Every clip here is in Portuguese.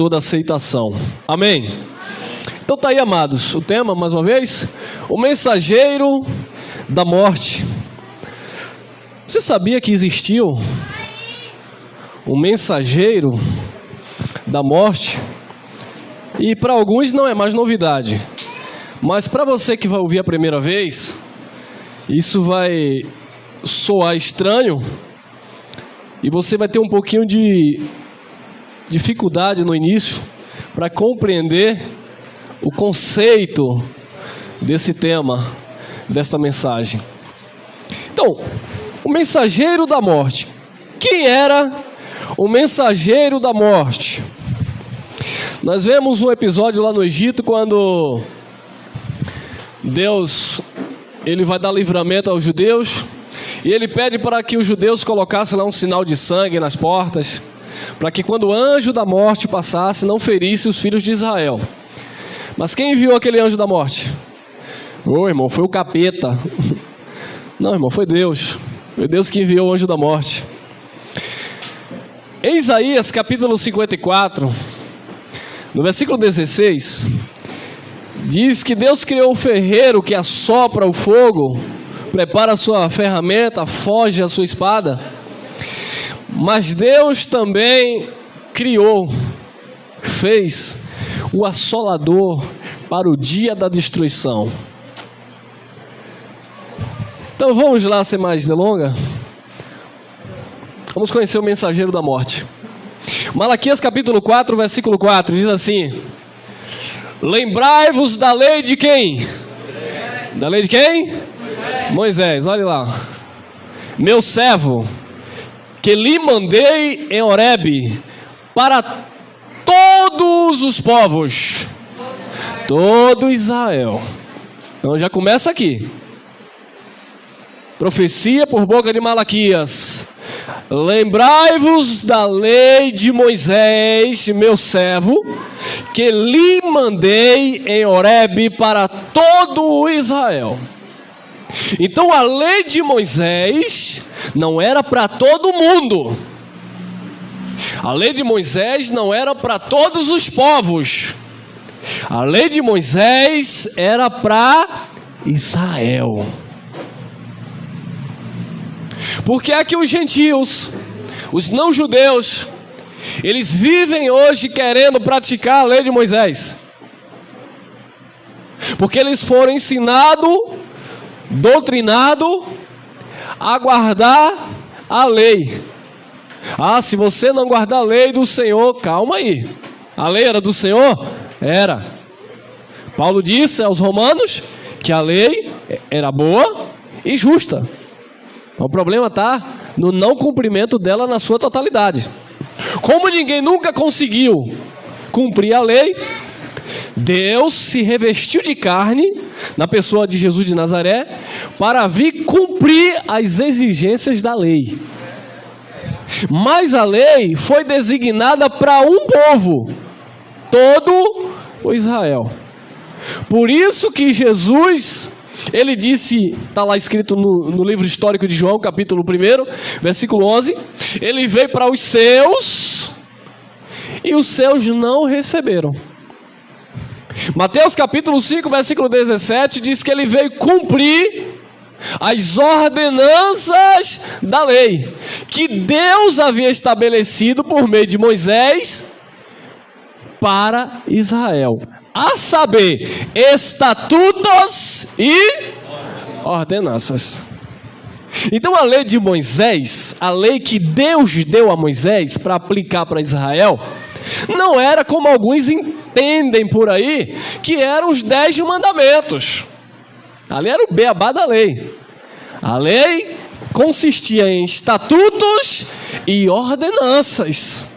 toda aceitação. Amém? Então tá aí, amados, o tema, mais uma vez, o mensageiro da morte. Você sabia que existiu um mensageiro da morte? E para alguns não é mais novidade, mas para você que vai ouvir a primeira vez, isso vai soar estranho e você vai ter um pouquinho de dificuldade no início para compreender o conceito desse tema, desta mensagem. Então, o mensageiro da morte. Quem era o mensageiro da morte? Nós vemos um episódio lá no Egito quando Deus, ele vai dar livramento aos judeus e ele pede para que os judeus colocassem lá um sinal de sangue nas portas, para que quando o anjo da morte passasse, não ferisse os filhos de Israel. Mas quem enviou aquele anjo da morte? Irmão, foi o capeta. Não, irmão, foi Deus. Foi Deus que enviou o anjo da morte. Em Isaías capítulo 54, no versículo 16, diz que Deus criou o ferreiro que assopra o fogo, prepara a sua ferramenta, foge a sua espada. Mas Deus também criou, fez o assolador para o dia da destruição. Então vamos lá, sem mais delonga. Vamos conhecer o mensageiro da morte. Malaquias capítulo 4, versículo 4, diz assim: lembrai-vos da lei de quem? Da lei de quem? Moisés, olha lá. Meu servo, que lhe mandei em Horebe, para todos os povos, todo Israel. Então já começa aqui. Profecia por boca de Malaquias. Lembrai-vos da lei de Moisés, meu servo, que lhe mandei em Horebe para todo Israel. Então a lei de Moisés não era para todo mundo. A lei de Moisés não era para todos os povos. A lei de Moisés era para Israel. Porque é que os gentios, os não-judeus, eles vivem hoje querendo praticar a lei de Moisés. Porque eles foram ensinados, doutrinados a guardar a lei. Ah, se você não guardar a lei do Senhor, calma aí. A lei era do Senhor? Era. Paulo disse aos romanos que a lei era boa e justa. O problema está no não cumprimento dela na sua totalidade. Como ninguém nunca conseguiu cumprir a lei, Deus se revestiu de carne na pessoa de Jesus de Nazaré para vir cumprir as exigências da lei. Mas a lei foi designada para um povo, todo o Israel. Por isso que Jesus, ele disse, está lá escrito no livro histórico de João, capítulo 1, versículo 11, ele veio para os seus e os seus não receberam. Mateus capítulo 5, versículo 17, diz que ele veio cumprir as ordenanças da lei, que Deus havia estabelecido por meio de Moisés para Israel. A saber, estatutos e ordenanças. Então a lei de Moisés, a lei que Deus deu a Moisés para aplicar para Israel, não era como alguns entendem por aí, que eram os 10 mandamentos. Ali era o beabá da lei. A lei consistia em estatutos e ordenanças.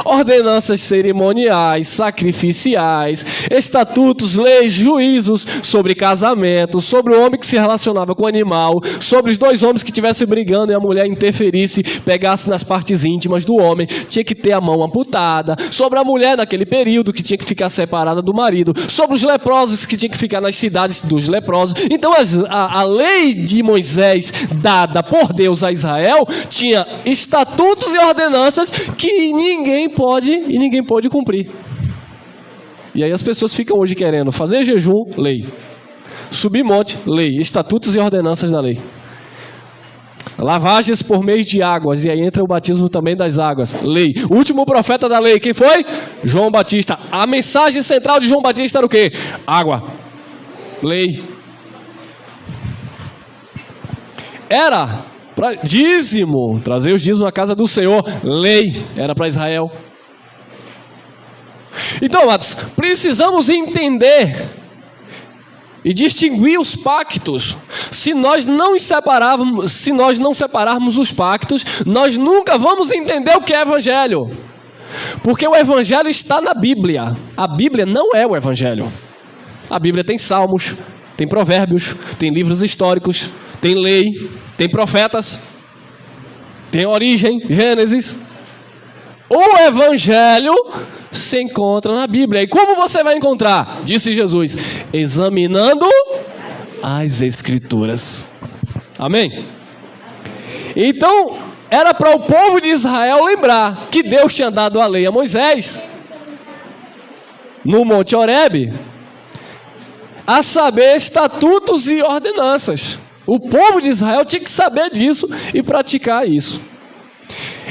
Ordenanças cerimoniais, sacrificiais, estatutos, leis, juízos sobre casamento, sobre o homem que se relacionava com o animal, sobre os dois homens que estivessem brigando e a mulher interferisse, pegasse nas partes íntimas do homem, tinha que ter a mão amputada, sobre a mulher naquele período que tinha que ficar separada do marido, sobre os leprosos que tinha que ficar nas cidades dos leprosos. Então a lei de Moisés dada por Deus a Israel tinha estatutos e ordenanças que ninguém pode cumprir. E aí as pessoas ficam hoje querendo fazer jejum, lei. Subir monte, lei. Estatutos e ordenanças da lei. Lavagens por meio de águas, e aí entra o batismo também das águas, lei. O último profeta da lei, quem foi? João Batista. A mensagem central de João Batista era o quê? Água, lei. Era para dízimo, trazer os dízimos na casa do Senhor, lei, era para Israel. Então, amados, precisamos entender e distinguir os pactos. Se nós não separarmos os pactos, nós nunca vamos entender o que é evangelho. Porque o evangelho está na Bíblia. A Bíblia não é o evangelho. A Bíblia tem salmos, tem provérbios, tem livros históricos, tem lei, tem profetas, tem origem, Gênesis. O evangelho se encontra na Bíblia. E como você vai encontrar? Disse Jesus: examinando as Escrituras. Amém? Então, era para o povo de Israel lembrar que Deus tinha dado a lei a Moisés no Monte Horebe, a saber, estatutos e ordenanças. O povo de Israel tinha que saber disso e praticar isso.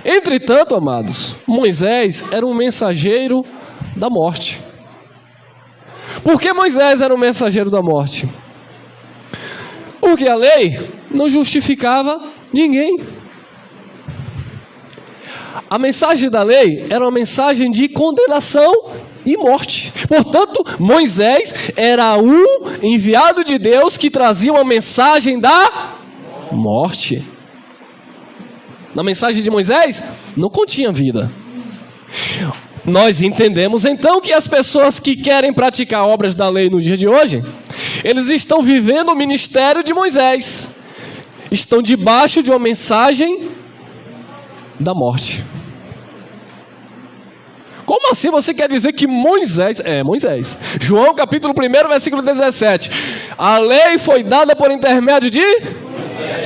Entretanto, amados, Moisés era um mensageiro da morte. Por que Moisés era um mensageiro da morte? Porque a lei não justificava ninguém. A mensagem da lei era uma mensagem de condenação e morte. Portanto, Moisés era um enviado de Deus que trazia uma mensagem da morte. Na mensagem de Moisés, não continha vida. Nós entendemos então que as pessoas que querem praticar obras da lei no dia de hoje, eles estão vivendo o ministério de Moisés. Estão debaixo de uma mensagem da morte. Como assim você quer dizer que Moisés... Moisés. João capítulo 1, versículo 17. A lei foi dada por intermédio de...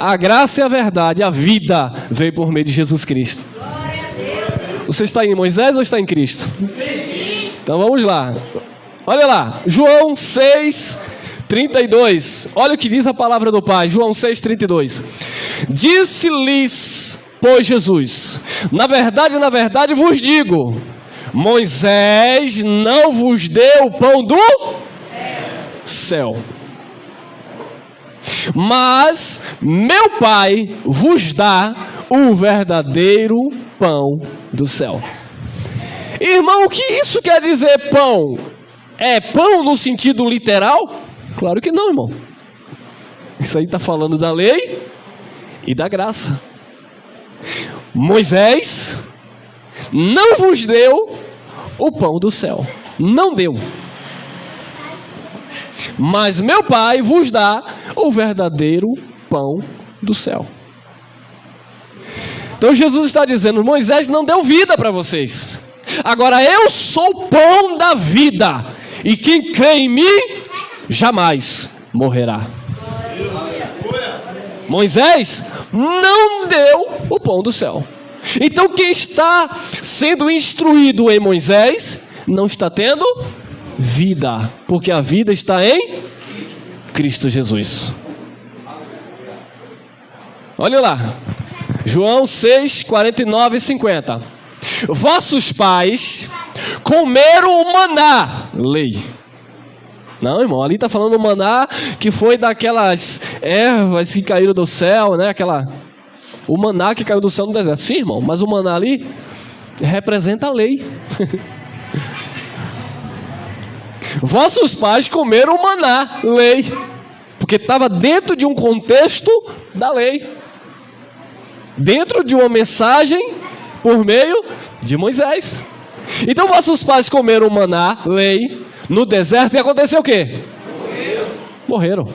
A graça e a verdade, a vida veio por meio de Jesus Cristo. Você está em Moisés ou está em Cristo? Então vamos lá. Olha lá, João 6, 32. Olha o que diz a palavra do Pai. João 6, 32. Disse-lhes, pois, Jesus: na verdade vos digo, Moisés não vos deu o pão do céu, mas meu Pai vos dá o verdadeiro pão do céu. Irmão, o que isso quer dizer, pão? É pão no sentido literal? Claro que não, irmão. Isso aí está falando da lei e da graça. Moisés não vos deu o pão do céu. Não deu. Mas meu Pai vos dá o verdadeiro pão do céu. Então Jesus está dizendo: Moisés não deu vida para vocês. Agora eu sou o pão da vida. E quem crê em mim jamais morrerá. Moisés não deu o pão do céu. Então quem está sendo instruído em Moisés não está tendo vida, porque a vida está em Cristo Jesus. Olha lá, João 6, 49 e 50. Vossos pais comeram o maná, lei. Não, irmão, ali está falando o maná que foi daquelas ervas que caíram do céu, né? O maná que caiu do céu no deserto. Sim, irmão, mas o maná ali representa a lei. Vossos pais comeram o maná, lei, porque estava dentro de um contexto da lei, dentro de uma mensagem por meio de Moisés. Então vossos pais comeram o maná, lei, no deserto, e aconteceu o quê? Morreram.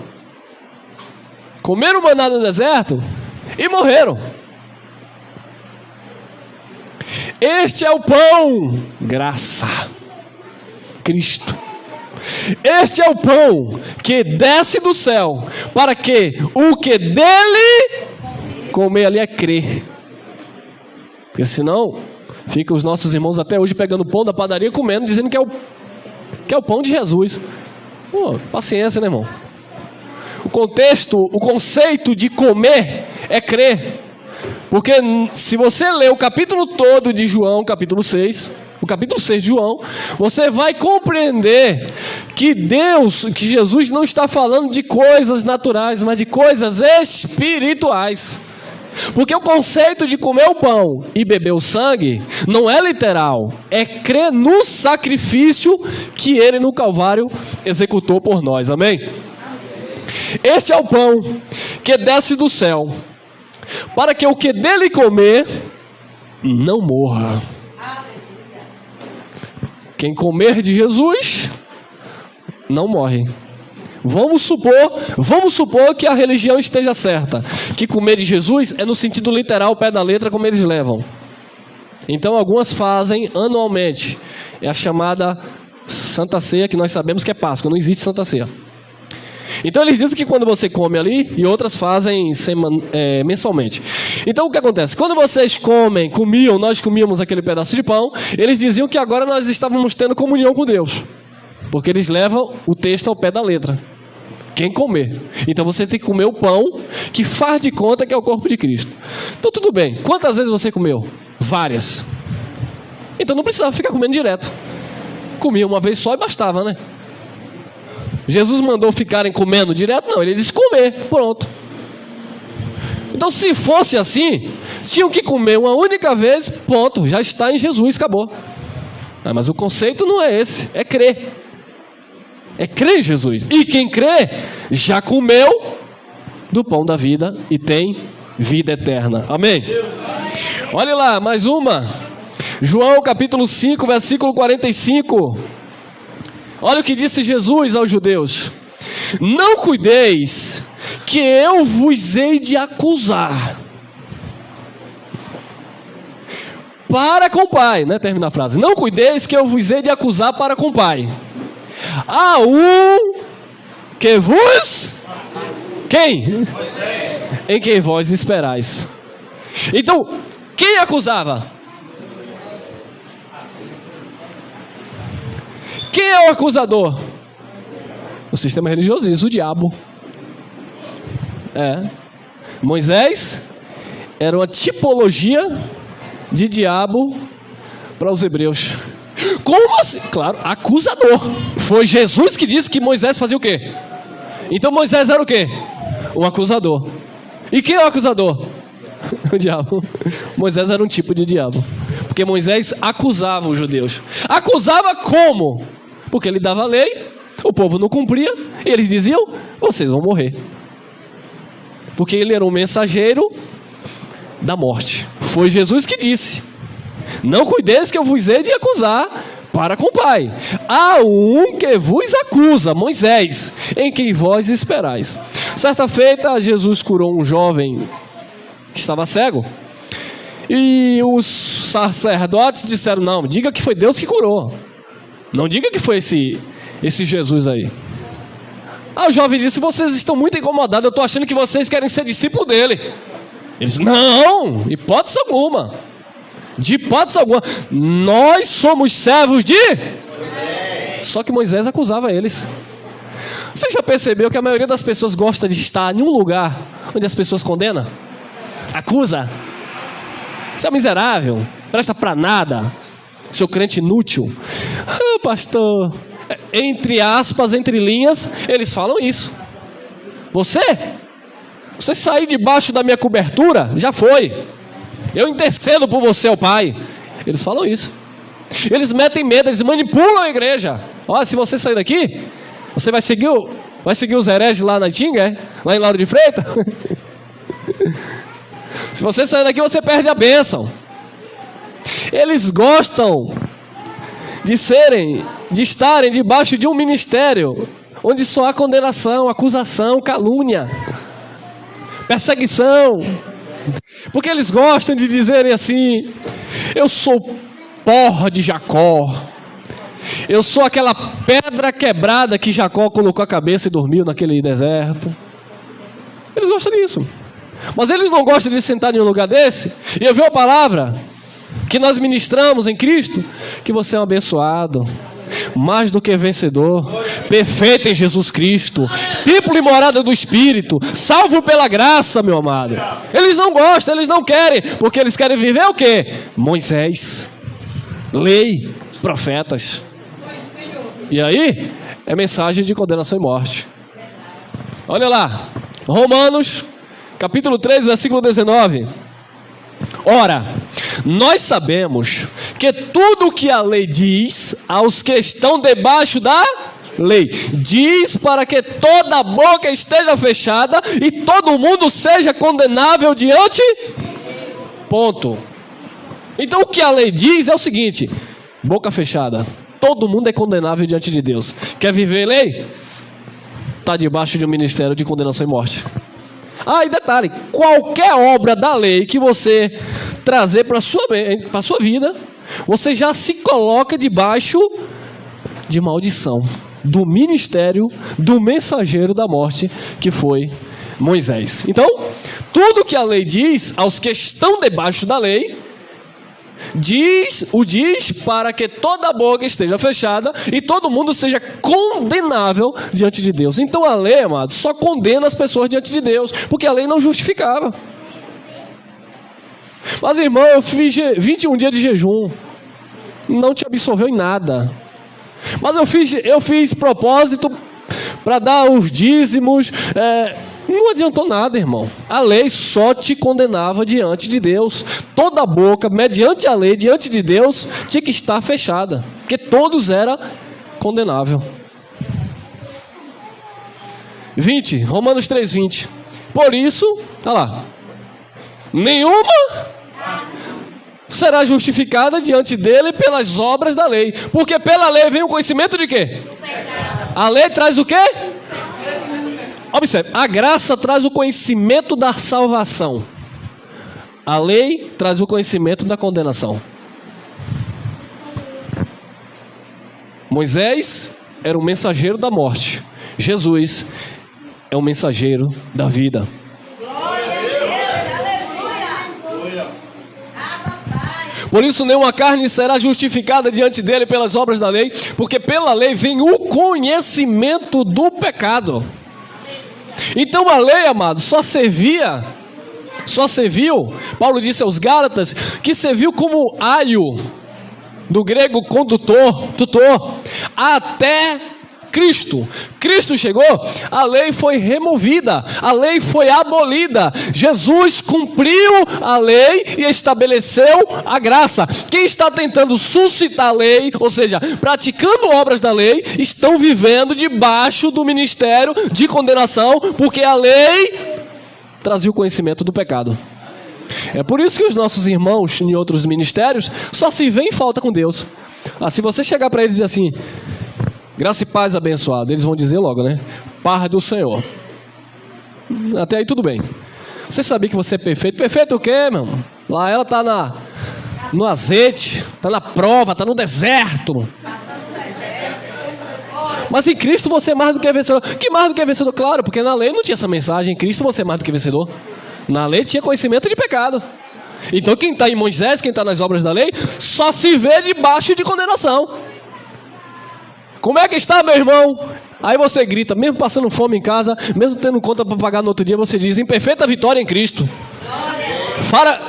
Comeram o maná no deserto e morreram. Este é o pão, graça, Cristo. Este é o pão que desce do céu, para que o que dele comer ali é crer. Porque senão fica os nossos irmãos até hoje pegando pão da padaria comendo, dizendo que é o que é o pão de Jesus. Pô, paciência, né, irmão? O contexto, o conceito de comer é crer. Porque se você ler o capítulo todo de João, capítulo 6, o capítulo 6 de João, você vai compreender que que Jesus não está falando de coisas naturais, mas de coisas espirituais. Porque o conceito de comer o pão e beber o sangue não é literal, é crer no sacrifício que ele no Calvário executou por nós, amém? Este é o pão que desce do céu, para que o que dele comer não morra. Quem comer de Jesus não morre. Vamos supor que a religião esteja certa, que comer de Jesus é no sentido literal, ao pé da letra, como eles levam. Então algumas fazem anualmente, é a chamada Santa Ceia, que nós sabemos que é Páscoa, não existe Santa Ceia. Então eles dizem que quando você come ali, e outras fazem mensalmente. Então o que acontece? Quando vocês comiam, nós comíamos aquele pedaço de pão, eles diziam que agora nós estávamos tendo comunhão com Deus, porque eles levam o texto ao pé da letra. Quem comer. Então você tem que comer o pão, que faz de conta que é o corpo de Cristo. Então tudo bem, quantas vezes você comeu? Várias. Então não precisava ficar comendo direto. Comia uma vez só e bastava, né? Jesus mandou ficarem comendo direto? Não, ele disse comer, pronto. Então se fosse assim, tinham que comer uma única vez, ponto, já está em Jesus, acabou. Mas o conceito não é esse, é crer. É crer em Jesus. E quem crê, já comeu do pão da vida e tem vida eterna. Amém? Olha lá, mais uma. João capítulo 5, versículo 45. Olha o que disse Jesus aos judeus: não cuideis que eu vos hei de acusar para com o Pai, né? Termina a frase. Não cuideis que eu vos hei de acusar para com o Pai. Há um que vos... Quem? Em quem vós esperais. Então, quem acusava? Quem é o acusador? O sistema religioso diz o diabo. Moisés era uma tipologia de diabo para os hebreus. Como assim? Claro, acusador. Foi Jesus que disse que Moisés fazia o quê? Então Moisés era o quê? Um acusador. E quem é o acusador? O diabo. Moisés era um tipo de diabo, porque Moisés acusava os judeus. Acusava como? Porque ele dava a lei, o povo não cumpria, e eles diziam: vocês vão morrer. Porque ele era um mensageiro da morte. Foi Jesus que disse: não cuideis que eu vos hei de acusar para com o Pai. Há um que vos acusa, Moisés, em quem vós esperais. Certa feita, Jesus curou um jovem que estava cego, e os sacerdotes disseram: não, diga que foi Deus que curou, não diga que foi esse Jesus aí. O jovem disse: vocês estão muito incomodados, eu estou achando que vocês querem ser discípulo dele. Ele disse: não, hipótese alguma. De hipótese alguma. Nós somos servos de Moisés. Só que Moisés acusava eles. Você já percebeu que a maioria das pessoas gosta de estar em um lugar onde as pessoas condenam? Acusa. Você é miserável, presta pra nada, seu crente inútil. Pastor, entre aspas, entre linhas, eles falam isso. Você sair debaixo da minha cobertura, já foi. Eu intercedo por você, o Pai. Eles falam isso. Eles metem medo, eles manipulam a igreja. Olha, se você sair daqui, você vai seguir os hereges lá na Itinga, lá em Lauro de Freitas. Se você sair daqui, você perde a bênção. Eles gostam de estarem debaixo de um ministério onde só há condenação, acusação, calúnia, perseguição. Porque eles gostam de dizerem assim: eu sou porra de Jacó, eu sou aquela pedra quebrada que Jacó colocou a cabeça e dormiu naquele deserto. Eles gostam disso. Mas eles não gostam de sentar em um lugar desse e ouvir a palavra que nós ministramos em Cristo, que você é um abençoado, Mais do que vencedor, perfeito em Jesus Cristo, templo e morada do Espírito, salvo pela graça, meu amado. Eles não gostam, eles não querem, porque eles querem viver o quê? Moisés, lei, profetas. E aí, é mensagem de condenação e morte. Olha lá, Romanos, capítulo 3, versículo 19. Ora, nós sabemos que tudo o que a lei diz aos que estão debaixo da lei, diz para que toda boca esteja fechada e todo mundo seja condenável diante. Ponto. Então o que a lei diz é o seguinte: boca fechada, todo mundo é condenável diante de Deus. Quer viver lei? Está debaixo de um ministério de condenação e morte. Ah, e detalhe, qualquer obra da lei que você trazer para a sua vida, você já se coloca debaixo de maldição, do ministério, do mensageiro da morte, que foi Moisés. Então, tudo que a lei diz aos que estão debaixo da lei, diz para que toda a boca esteja fechada e todo mundo seja condenável diante de Deus. Então a lei, amados, só condena as pessoas diante de Deus, porque a lei não justificava. Mas irmão, eu fiz 21 dias de jejum, não te absolveu em nada. Mas eu fiz propósito para dar os dízimos, não adiantou nada, irmão. A lei só te condenava diante de Deus. Toda a boca, mediante a lei, diante de Deus, tinha que estar fechada, porque todos eram condenáveis. 20, Romanos 3:20. Por isso, olha lá, nenhuma será justificada diante dele pelas obras da lei, porque pela lei vem o conhecimento de quê? A lei traz o quê? Observe, a graça traz o conhecimento da salvação. A lei traz o conhecimento da condenação. Moisés era o mensageiro da morte. Jesus é o mensageiro da vida. Por isso nenhuma carne será justificada diante dele pelas obras da lei, porque pela lei vem o conhecimento do pecado. Então a lei, amado, só serviu, Paulo disse aos Gálatas, que serviu como aio, do grego condutor, tutor, até Cristo. Cristo chegou, a lei foi removida, a lei foi abolida. Jesus cumpriu a lei e estabeleceu a graça. Quem está tentando suscitar a lei, ou seja, praticando obras da lei, estão vivendo debaixo do ministério de condenação, porque a lei trazia o conhecimento do pecado. É por isso que os nossos irmãos em outros ministérios só se veem em falta com Deus. Se você chegar para eles e dizer assim: graça e paz abençoado, eles vão dizer logo, né? Paz do Senhor. Até aí tudo bem. Você sabia que você é perfeito? Perfeito o quê, meu irmão? Lá ela está no azeite, está na prova, está no deserto. Mas em Cristo você é mais do que vencedor. Que mais do que vencedor? Claro, porque na lei não tinha essa mensagem. Em Cristo você é mais do que vencedor. Na lei tinha conhecimento de pecado. Então quem está em Moisés, quem está nas obras da lei, só se vê debaixo de condenação. Como é que está, meu irmão? Aí você grita, mesmo passando fome em casa, mesmo tendo conta para pagar no outro dia, você diz: em perfeita vitória em Cristo.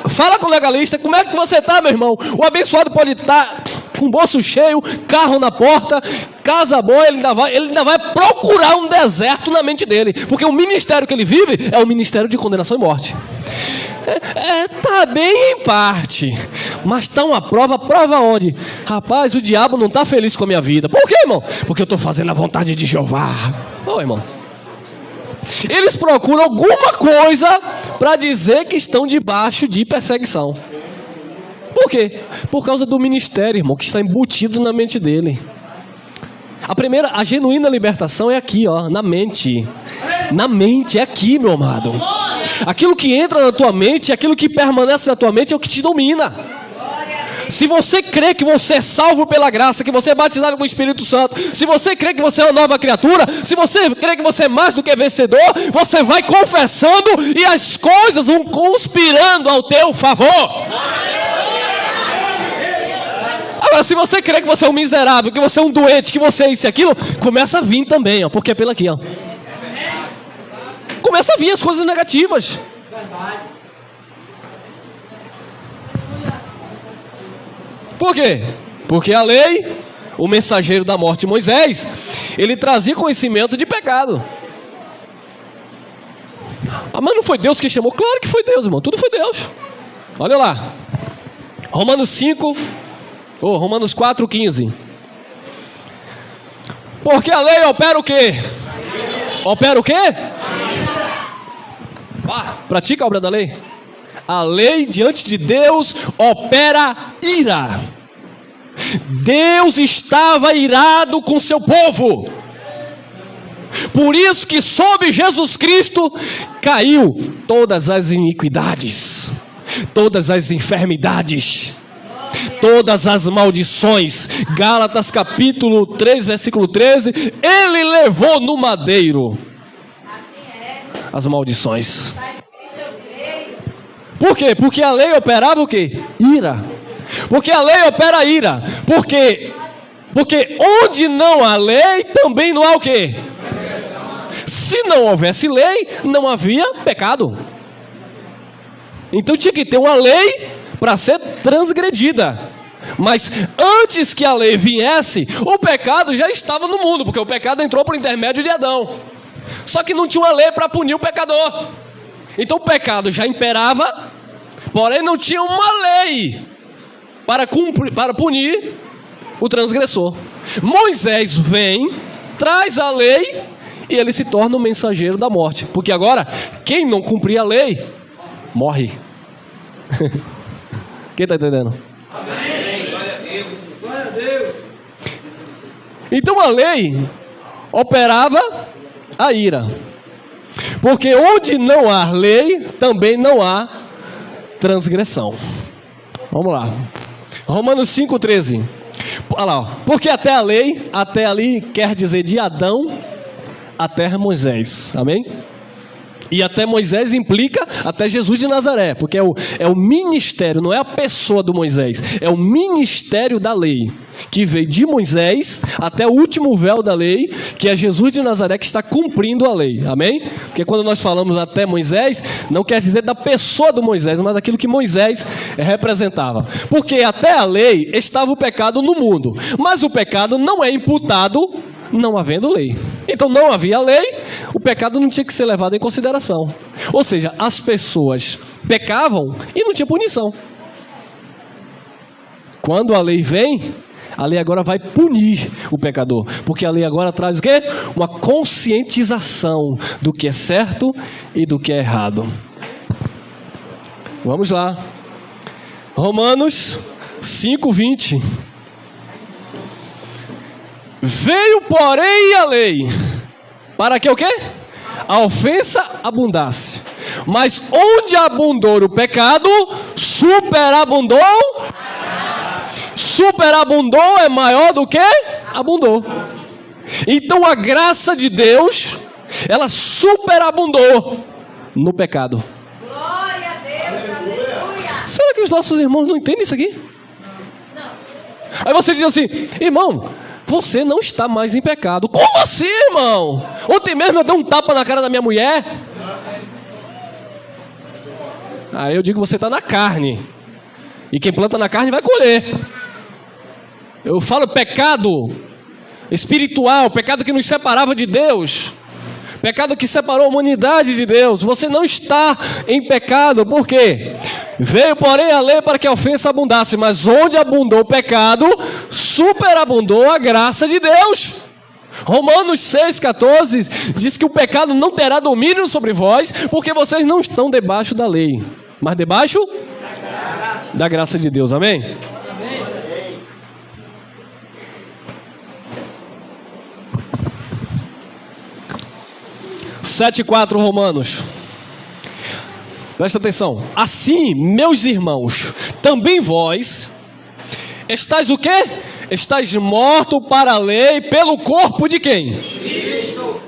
Fala com o legalista, como é que você está, meu irmão? O abençoado pode estar com o bolso cheio, carro na porta, casa boa, ele ainda vai procurar um deserto na mente dele, porque o ministério que ele vive é o ministério de condenação e morte. Tá bem em parte, mas tá uma prova onde? Rapaz, o diabo não tá feliz com a minha vida. Por quê, irmão? Porque eu tô fazendo a vontade de Jeová. Ô, irmão, eles procuram alguma coisa para dizer que estão debaixo de perseguição. Por quê? Por causa do ministério, irmão, que está embutido na mente dele. A genuína libertação é aqui, ó, na mente. Na mente, é aqui, meu amado. Aquilo que entra na tua mente, aquilo que permanece na tua mente é o que te domina. Se você crê que você é salvo pela graça, que você é batizado com o Espírito Santo, se você crê que você é uma nova criatura, se você crê que você é mais do que vencedor, você vai confessando e as coisas vão conspirando ao teu favor. Agora, se você crê que você é um miserável, que você é um doente, que você é isso e aquilo, começa a vir também, ó, porque é pelo aqui, ó. Começa a vir as coisas negativas. Por quê? Porque a lei, o mensageiro da morte, Moisés, ele trazia conhecimento de pecado. Ah, mas não foi Deus que chamou? Claro que foi Deus, irmão. Tudo foi Deus. Olha lá. Romanos 4:15. Porque a lei opera o quê? Opera o quê? Pratica a obra da lei. A lei diante de Deus opera ira. Deus estava irado com seu povo. Por isso que sobre Jesus Cristo caiu todas as iniquidades, todas as enfermidades, todas as maldições. Gálatas capítulo 3, versículo 13. Ele levou no madeiro as maldições. Por quê? Porque a lei operava o quê? Ira. Porque a lei opera ira. Porque onde não há lei, também não há o quê? Se não houvesse lei, não havia pecado. Então tinha que ter uma lei para ser transgredida. Mas antes que a lei viesse, o pecado já estava no mundo, porque o pecado entrou por intermédio de Adão. Só que não tinha uma lei para punir o pecador. Então o pecado já imperava, porém não tinha uma lei para punir o transgressor. Moisés vem, traz a lei e ele se torna o mensageiro da morte. Porque agora, quem não cumprir a lei, morre. Quem está entendendo? Amém. Glória a Deus. Então a lei operava a ira. Porque onde não há lei, também não há transgressão. Vamos lá. Romanos 5,13. Olha lá, ó. Porque até a lei, até ali quer dizer de Adão até Moisés. Amém? E até Moisés implica até Jesus de Nazaré, porque é o ministério, não é a pessoa do Moisés, é o ministério da lei, que veio de Moisés até o último véu da lei, que é Jesus de Nazaré, que está cumprindo a lei. Amém? Porque quando nós falamos até Moisés, não quer dizer da pessoa do Moisés, mas aquilo que Moisés representava. Porque até a lei estava o pecado no mundo, mas o pecado não é imputado não havendo lei. Então não havia lei, o pecado não tinha que ser levado em consideração. Ou seja, as pessoas pecavam e não tinha punição. Quando a lei vem, a lei agora vai punir o pecador, porque a lei agora traz o quê? Uma conscientização do que é certo e do que é errado. Vamos lá. Romanos 5:20. Veio, porém, a lei, para que o quê? A ofensa abundasse. Mas onde abundou o pecado, superabundou. Superabundou é maior do que abundou. Então a graça de Deus, ela superabundou no pecado. Glória a Deus, aleluia. Será que os nossos irmãos não entendem isso aqui? Não. Aí você diz assim, irmão, você não está mais em pecado. Como assim, irmão? Ontem mesmo eu dei um tapa na cara da minha mulher. Aí eu digo, você está na carne. E quem planta na carne vai colher. Eu falo pecado espiritual, pecado que nos separava de Deus. Pecado que separou a humanidade de Deus. Você não está em pecado. Por quê? Veio, porém, a lei para que a ofensa abundasse. Mas onde abundou o pecado, superabundou a graça de Deus. Romanos 6,14 diz que o pecado não terá domínio sobre vós, porque vocês não estão debaixo da lei, mas debaixo da graça de Deus. Amém? 7,4 Romanos. Presta atenção. Assim, meus irmãos, também vós estáis o quê? Estáis mortos para a lei pelo corpo de quem? Cristo.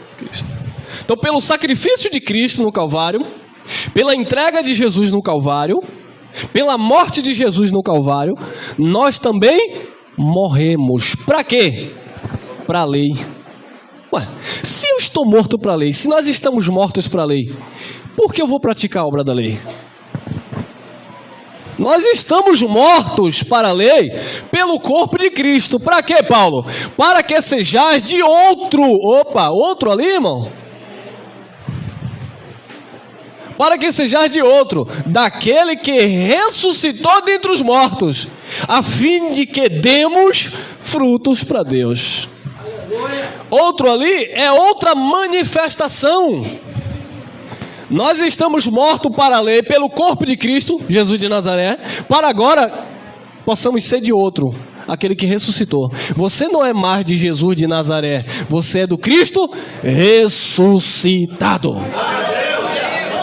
Então, pelo sacrifício de Cristo no Calvário, pela entrega de Jesus no Calvário, pela morte de Jesus no Calvário, nós também morremos. Para quê? Para a lei. Ué, se eu estou morto para a lei, se nós estamos mortos para a lei, por que eu vou praticar a obra da lei? Nós estamos mortos para a lei pelo corpo de Cristo. Para quê, Paulo? Para que sejais de outro. Opa, outro ali, irmão? Para que sejais de outro, daquele que ressuscitou dentre os mortos, a fim de que demos frutos para Deus. Outro ali é outra manifestação. Nós estamos mortos para a lei pelo corpo de Cristo, Jesus de Nazaré, para agora possamos ser de outro, aquele que ressuscitou. Você não é mais de Jesus de Nazaré, você é do Cristo ressuscitado.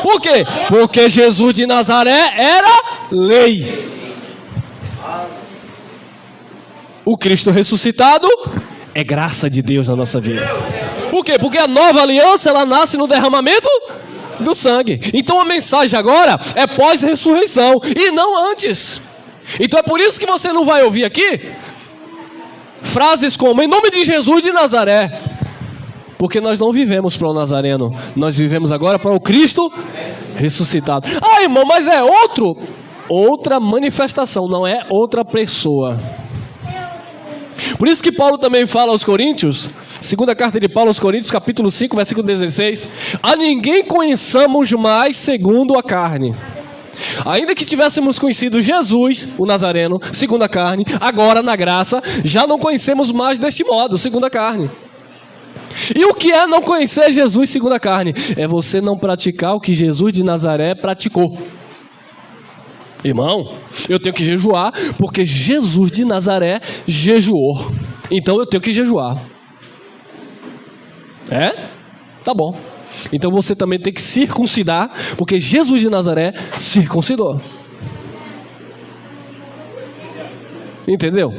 Por quê? Porque Jesus de Nazaré era lei. O Cristo ressuscitado é graça de Deus na nossa vida. Por quê? Porque a nova aliança, ela nasce no derramamento do sangue. Então a mensagem agora é pós-ressurreição e não antes. Então é por isso que você não vai ouvir aqui frases como em nome de Jesus de Nazaré, porque nós não vivemos para o Nazareno, nós vivemos agora para o Cristo ressuscitado. Ah, irmão, mas é outra manifestação, não é outra pessoa. Por isso que Paulo também fala aos Coríntios, segunda carta de Paulo aos Coríntios, capítulo 5, versículo 16: a ninguém conheçamos mais segundo a carne. Ainda que tivéssemos conhecido Jesus, o Nazareno, segundo a carne, agora na graça, já não conhecemos mais deste modo, segundo a carne. E o que é não conhecer Jesus segundo a carne? É você não praticar o que Jesus de Nazaré praticou. Irmão, eu tenho que jejuar, porque Jesus de Nazaré jejuou. Então eu tenho que jejuar. É? Tá bom. Então você também tem que circuncidar, porque Jesus de Nazaré circuncidou. Entendeu?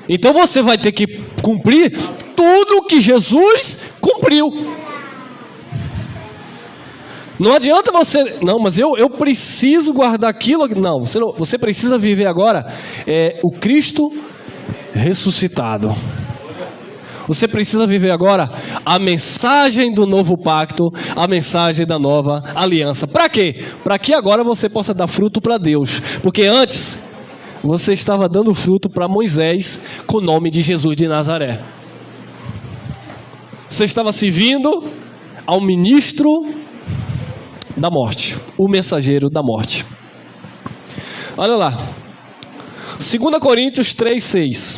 Então você vai ter que cumprir tudo que Jesus cumpriu. Não adianta você... Não, mas eu preciso guardar aquilo... Não, você precisa viver agora o Cristo ressuscitado. Você precisa viver agora a mensagem do novo pacto, a mensagem da nova aliança. Para quê? Para que agora você possa dar fruto para Deus. Porque antes, você estava dando fruto para Moisés com o nome de Jesus de Nazaré. Você estava servindo ao ministro da morte, o mensageiro da morte. Olha lá, 2 Coríntios 3:6.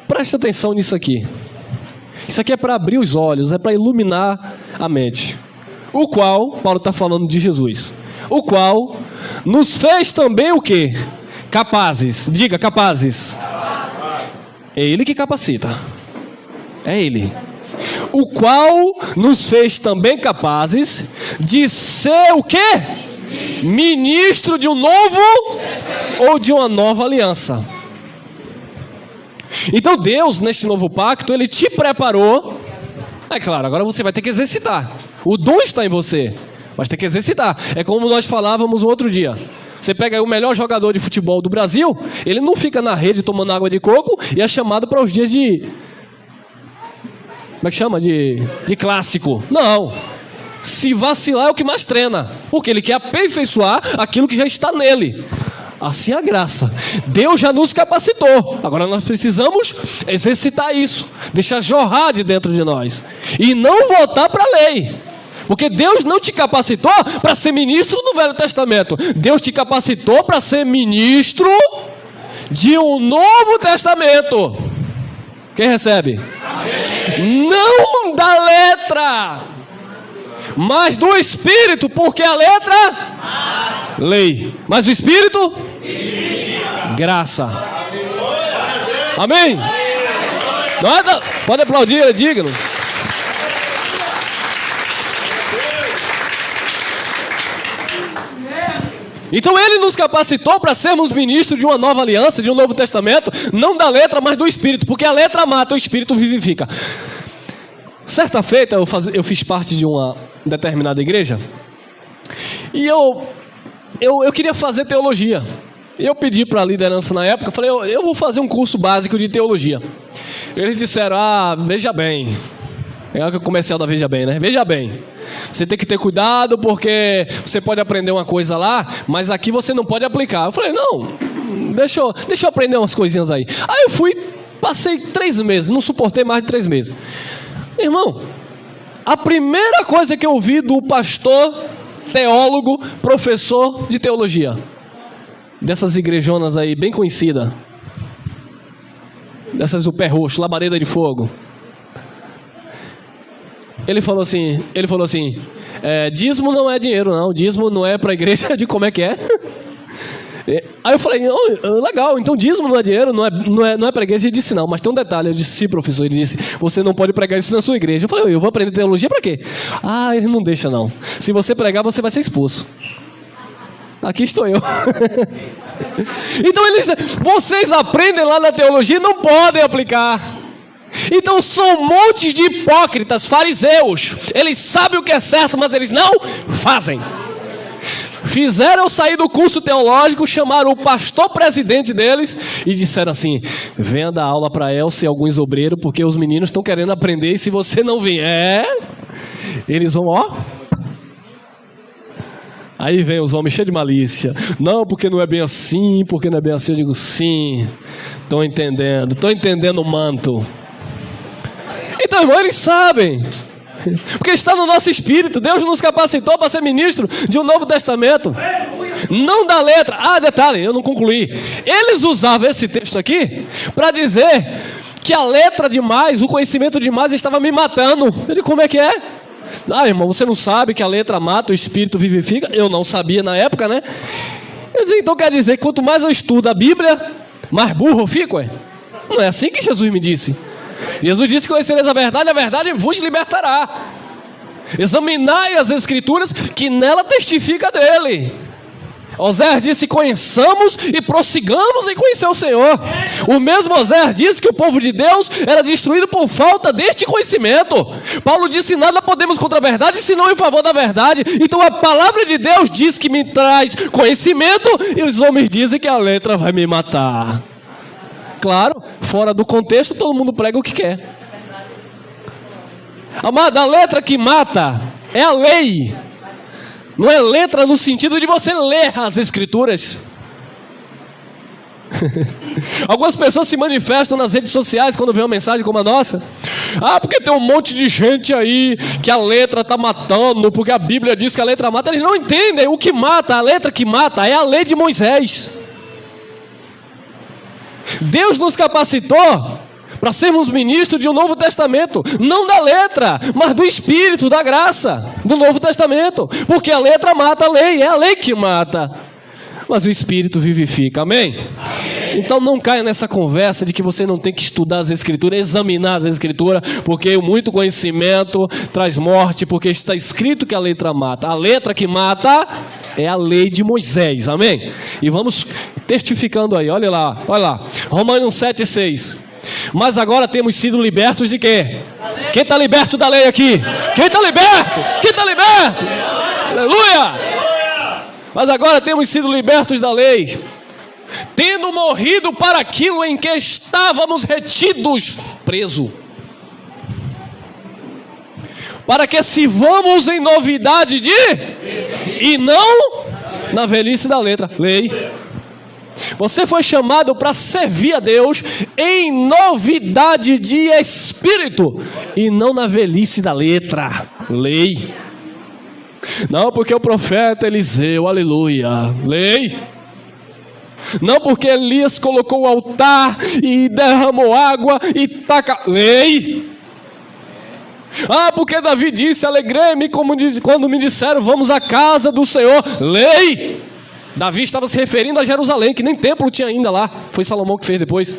Presta atenção nisso aqui. Isso aqui é para abrir os olhos, é para iluminar a mente. O qual, Paulo está falando de Jesus, o qual nos fez também o quê? Capazes. Diga, capazes. É Ele que capacita. É Ele. O qual nos fez também capazes de ser o quê? Ministro de um novo ou de uma nova aliança. Então Deus, neste novo pacto, Ele te preparou. É claro, agora você vai ter que exercitar. O dom está em você, mas tem que exercitar. É como nós falávamos um outro dia. Você pega aí o melhor jogador de futebol do Brasil, ele não fica na rede tomando água de coco e é chamado para os dias de... Como é que chama? De clássico. Não. Se vacilar é o que mais treina, porque ele quer aperfeiçoar aquilo que já está nele. Assim é a graça. Deus já nos capacitou. Agora nós precisamos exercitar isso, deixar jorrar de dentro de nós e não voltar para a lei. Porque Deus não te capacitou para ser ministro do Velho Testamento. Deus te capacitou para ser ministro de um Novo Testamento. Quem recebe? Amém. Não da letra, mas do Espírito. Porque a letra? Lei. Mas o Espírito? Graça. Amém? Não é da... Pode aplaudir, é digno. Então Ele nos capacitou para sermos ministros de uma nova aliança, de um novo testamento, não da letra, mas do Espírito, porque a letra mata, o Espírito vivifica. Certa feita eu fiz parte de uma determinada igreja e eu queria fazer teologia. E eu pedi para a liderança na época, falei, eu vou fazer um curso básico de teologia. Eles disseram, veja bem. É o comercial da Veja Bem, né? Veja bem. Você tem que ter cuidado porque você pode aprender uma coisa lá, mas aqui você não pode aplicar. Eu falei, não, deixa eu aprender umas coisinhas aí. Aí eu fui, passei 3 meses, não suportei mais de 3 meses. Irmão, a primeira coisa que eu ouvi do pastor, teólogo, professor de teologia, dessas igrejonas aí, bem conhecida, dessas do pé roxo, labareda de fogo, ele falou assim, dízimo não é dinheiro não, dízimo não é para a igreja, de como é que é? Aí eu falei, legal, então dízimo não é dinheiro, não é para a igreja. Ele disse, não, mas tem um detalhe. Eu disse, sim, professor. Ele disse, você não pode pregar isso na sua igreja. Eu falei, eu vou aprender teologia para quê? Ele não deixa não, se você pregar você vai ser expulso. Aqui estou eu. Então vocês aprendem lá na teologia e não podem aplicar. Então são um monte de hipócritas, fariseus. Eles sabem o que é certo, mas eles não fazem. Fizeram eu sair do curso teológico, chamaram o pastor presidente deles e disseram assim, venha dar aula para Elcio e alguns obreiros, porque os meninos estão querendo aprender e se você não vier, eles vão, Aí vem os homens cheios de malícia. Não, porque não é bem assim, porque não é bem assim. Eu digo, sim, estou entendendo o manto. Então, irmão, eles sabem, porque está no nosso espírito. Deus nos capacitou para ser ministro de um Novo Testamento, não da letra. Detalhe, eu não concluí. Eles usavam esse texto aqui para dizer que a letra demais, o conhecimento demais estava me matando. Eu digo, como é que é? Irmão, você não sabe que a letra mata, o espírito vivifica? Eu não sabia na época, né? Eu disse, então quer dizer que quanto mais eu estudo a Bíblia, mais burro eu fico, Não é assim que Jesus me disse. Jesus disse que conhecereis a verdade vos libertará. Examinai as Escrituras, que nela testifica dele. Oséias disse, conheçamos e prossigamos em conhecer o Senhor. O mesmo Oséias disse que o povo de Deus era destruído por falta deste conhecimento. Paulo disse, nada podemos contra a verdade, senão em favor da verdade. Então a palavra de Deus diz que me traz conhecimento, e os homens dizem que a letra vai me matar. Claro, fora do contexto, todo mundo prega o que quer. Amado, a letra que mata é a lei. Não é letra no sentido de você ler as Escrituras. Algumas pessoas se manifestam nas redes sociais quando vê uma mensagem como a nossa. Porque tem um monte de gente aí que a letra está matando, porque a Bíblia diz que a letra mata. Eles não entendem o que mata, a letra que mata é a lei de Moisés. Deus nos capacitou para sermos ministros de um Novo Testamento, não da letra, mas do Espírito, da graça do Novo Testamento, porque a letra mata a lei, é a lei que mata, mas o Espírito vivifica, amém? Então não caia nessa conversa de que você não tem que estudar as Escrituras, examinar as Escrituras, porque muito conhecimento traz morte, porque está escrito que a letra mata. A letra que mata é a lei de Moisés, amém? E vamos testificando aí, olha lá, Romanos 7,6. Mas agora temos sido libertos de quê? Quem está liberto da lei aqui? Quem está liberto? Quem está liberto? Aleluia! Mas agora temos sido libertos da lei, tendo morrido para aquilo em que estávamos retidos, preso, para que sirvamos em novidade e não na velhice da letra, lei. Você foi chamado para servir a Deus em novidade de espírito e não na velhice da letra, lei. Não porque o profeta Eliseu, aleluia, lei. Não porque Elias colocou o altar e derramou água e taca, lei. Porque Davi disse, alegrei-me quando me disseram, vamos à casa do Senhor, lei. Davi estava se referindo a Jerusalém, que nem templo tinha ainda lá. Foi Salomão que fez depois.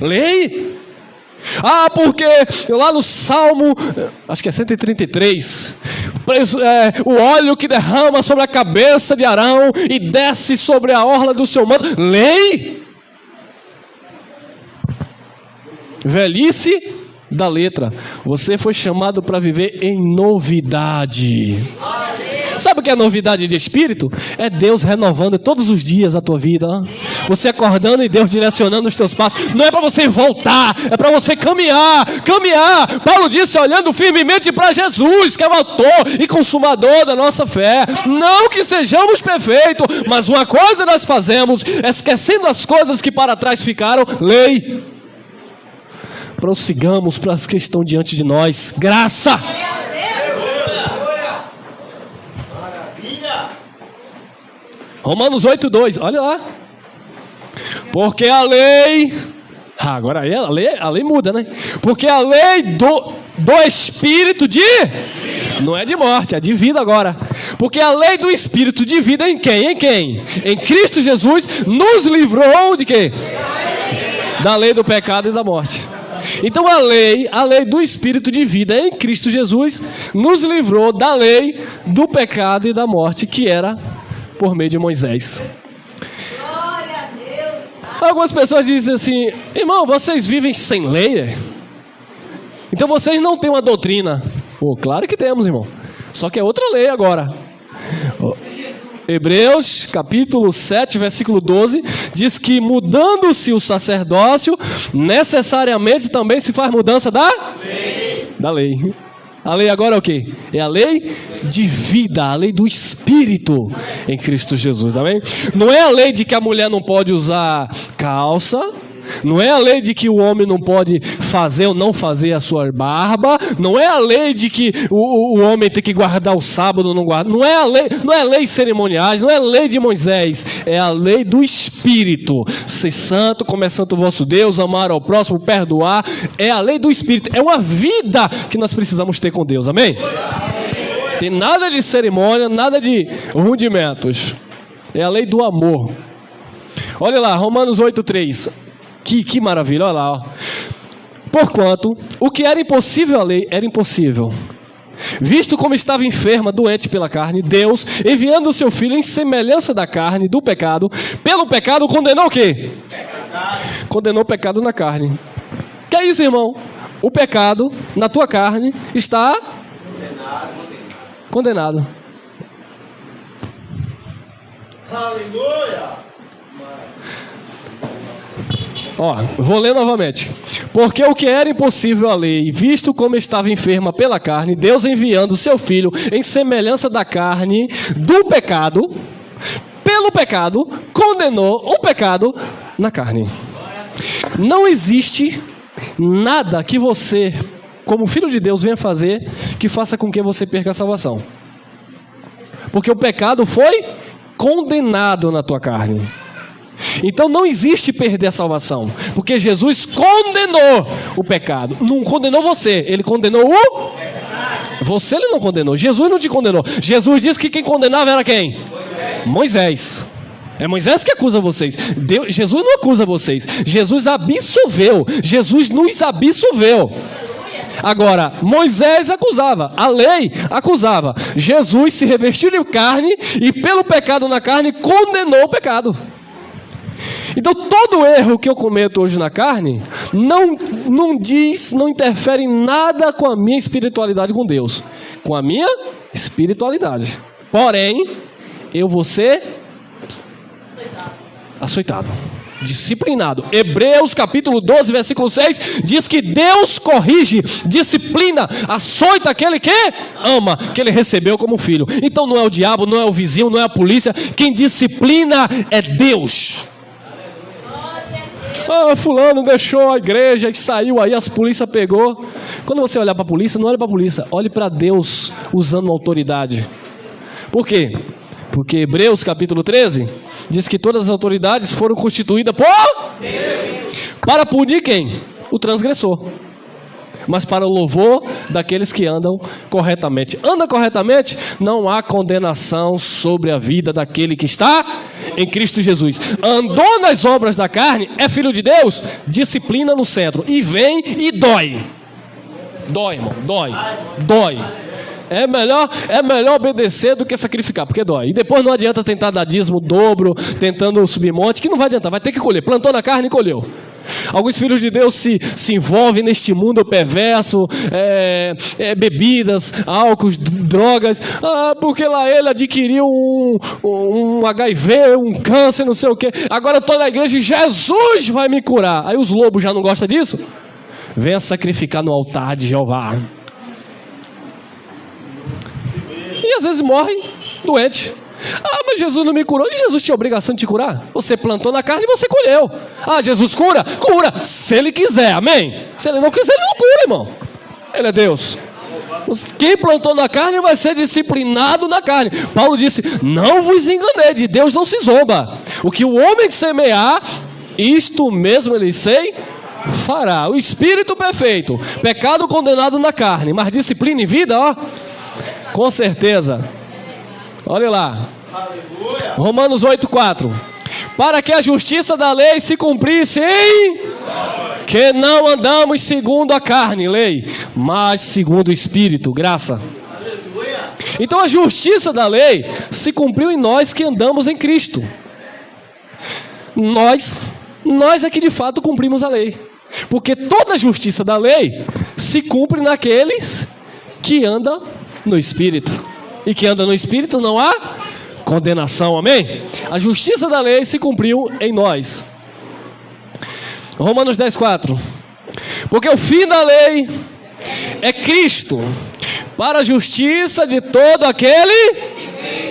Lei. Porque lá no Salmo, acho que é 133, o óleo que derrama sobre a cabeça de Arão e desce sobre a orla do seu manto. Lei. Velhice da letra. Você foi chamado para viver em novidade. Sabe o que é novidade de espírito? É Deus renovando todos os dias a tua vida. Você acordando e Deus direcionando os teus passos. Não é para você voltar, é para você caminhar. Paulo disse, olhando firmemente para Jesus, que é o autor e consumador da nossa fé. Não que sejamos perfeitos, mas uma coisa nós fazemos, esquecendo as coisas que para trás ficaram, lei. Prossigamos para as que estão diante de nós. Graça. Romanos 8:2, olha lá. Porque a lei... agora aí a lei muda, né? Porque a lei do Espírito de... não é de morte, é de vida agora. Porque a lei do Espírito de vida em quem? Em quem? Em Cristo Jesus nos livrou de quê? Da lei do pecado e da morte. Então a lei do Espírito de vida em Cristo Jesus nos livrou da lei do pecado e da morte, que era por meio de Moisés. Glória a Deus. Algumas pessoas dizem assim: irmão, vocês vivem sem lei? Então vocês não têm uma doutrina. Pô, claro que temos, irmão. Só que é outra lei agora. Hebreus capítulo 7, versículo 12, diz que mudando-se o sacerdócio, necessariamente também se faz mudança da lei. A lei agora é o quê? É a lei de vida, a lei do Espírito em Cristo Jesus, amém? Não é a lei de que a mulher não pode usar calça, não é a lei de que o homem não pode fazer ou não fazer a sua barba, não é a lei de que o homem tem que guardar o sábado ou não guardar, não é lei cerimoniais, não é a lei de Moisés, é a lei do Espírito. Ser santo, como é santo o vosso Deus, amar ao próximo, perdoar, é a lei do Espírito, é uma vida que nós precisamos ter com Deus, amém? Tem nada de cerimônia, nada de rudimentos, é a lei do amor. Olha lá, Romanos 8:3. Que maravilha, olha lá, ó. Porquanto o que era impossível à lei era impossível, visto como estava enferma, doente pela carne, Deus, enviando o seu Filho em semelhança da carne, do pecado, pelo pecado condenou o quê? Condenou o pecado na carne. Que é isso, irmão? O pecado na tua carne está condenado. Aleluia! Ó, vou ler novamente. Porque o que era impossível à lei, visto como estava enferma pela carne, Deus enviando o seu Filho em semelhança da carne do pecado, pelo pecado, condenou o pecado na carne. Não existe nada que você, como filho de Deus, venha fazer que faça com que você perca a salvação. Porque o pecado foi condenado na tua carne. Então não existe perder a salvação, porque Jesus condenou o pecado. Não condenou você, ele condenou o você. Ele não condenou, Jesus não te condenou. Jesus disse que quem condenava era quem? Moisés. É Moisés que acusa vocês. Jesus não acusa vocês, Jesus absolveu, Jesus nos absolveu. Agora, Moisés acusava, a lei acusava. Jesus se revestiu de carne e pelo pecado na carne condenou o pecado. Então todo erro que eu cometo hoje na carne não interfere em nada com a minha espiritualidade com Deus, com a minha espiritualidade. Porém, eu vou ser açoitado, disciplinado. Hebreus capítulo 12, versículo 6 diz que Deus corrige, disciplina, açoita aquele que ama, que ele recebeu como filho. Então não é o diabo, não é o vizinho, não é a polícia, quem disciplina é Deus. Fulano deixou a igreja e saiu, aí as polícias pegou. Quando você olhar para a polícia, não olhe para a polícia, olhe para Deus usando autoridade. Por quê? Porque Hebreus capítulo 13 diz que todas as autoridades foram constituídas por Deus. Para punir quem? O transgressor, mas para o louvor daqueles que andam corretamente. Anda corretamente, não há condenação sobre a vida daquele que está em Cristo Jesus. Andou nas obras da carne, é filho de Deus, disciplina no centro, e vem e dói. Dói, irmão, dói. É melhor obedecer do que sacrificar, porque dói. E depois não adianta tentar dar dízimo, dobro, tentando subir monte, que não vai adiantar, vai ter que colher. Plantou na carne e colheu. Alguns filhos de Deus se envolvem neste mundo perverso, bebidas, álcool, drogas, porque lá ele adquiriu um HIV, um câncer, não sei o que. Agora eu estou na igreja e Jesus vai me curar. Aí os lobos já não gostam disso? Venha sacrificar no altar de Jeová. E às vezes morrem doentes. Mas Jesus não me curou. E Jesus tinha obrigação de te curar? Você plantou na carne e você colheu. Jesus cura? Cura, se Ele quiser, amém? Se Ele não quiser, Ele não cura, irmão. Ele é Deus. Quem plantou na carne vai ser disciplinado na carne. Paulo disse, não vos enganei, de Deus não se zomba. O que o homem semear, isto mesmo ele fará. O Espírito perfeito, pecado condenado na carne, mas disciplina e vida, com certeza. Olha lá. Aleluia. Romanos 8:4. Para que a justiça da lei se cumprisse que não andamos segundo a carne, lei, mas segundo o Espírito, graça. Aleluia. Então a justiça da lei se cumpriu em nós que andamos em Cristo. Nós é que de fato cumprimos a lei. Porque toda a justiça da lei se cumpre naqueles que andam no Espírito. E que anda no Espírito não há condenação, amém? A justiça da lei se cumpriu em nós. Romanos 10:4. Porque o fim da lei é Cristo, para a justiça de todo aquele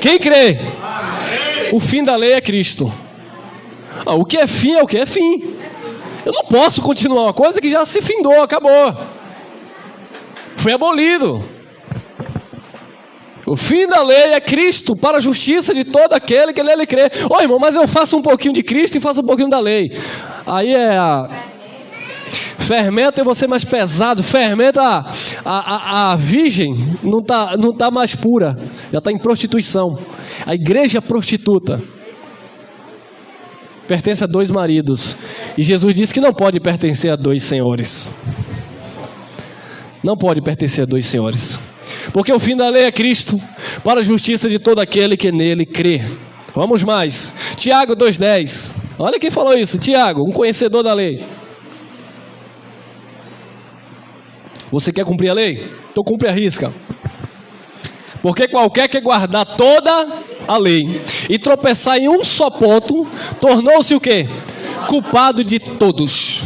quem crê. O fim da lei é Cristo. O que é fim é o que é fim. Eu não posso continuar uma coisa que já se findou, acabou. Foi abolido. O fim da lei é Cristo, para a justiça de todo aquele que nele crê. Irmão, mas eu faço um pouquinho de Cristo e faço um pouquinho da lei. Aí fermenta e você mais pesado. Fermenta a virgem não tá mais pura. Já está em prostituição. A igreja prostituta pertence a 2 maridos. E Jesus disse que não pode pertencer a 2 senhores. Não pode pertencer a 2 senhores. Porque o fim da lei é Cristo, para a justiça de todo aquele que nele crê. Vamos mais. Tiago 2:10. Olha quem falou isso. Tiago, um conhecedor da lei. Você quer cumprir a lei? Então cumpre a risca. Porque qualquer que guardar toda a lei e tropeçar em um só ponto, tornou-se o quê? Culpado de todos.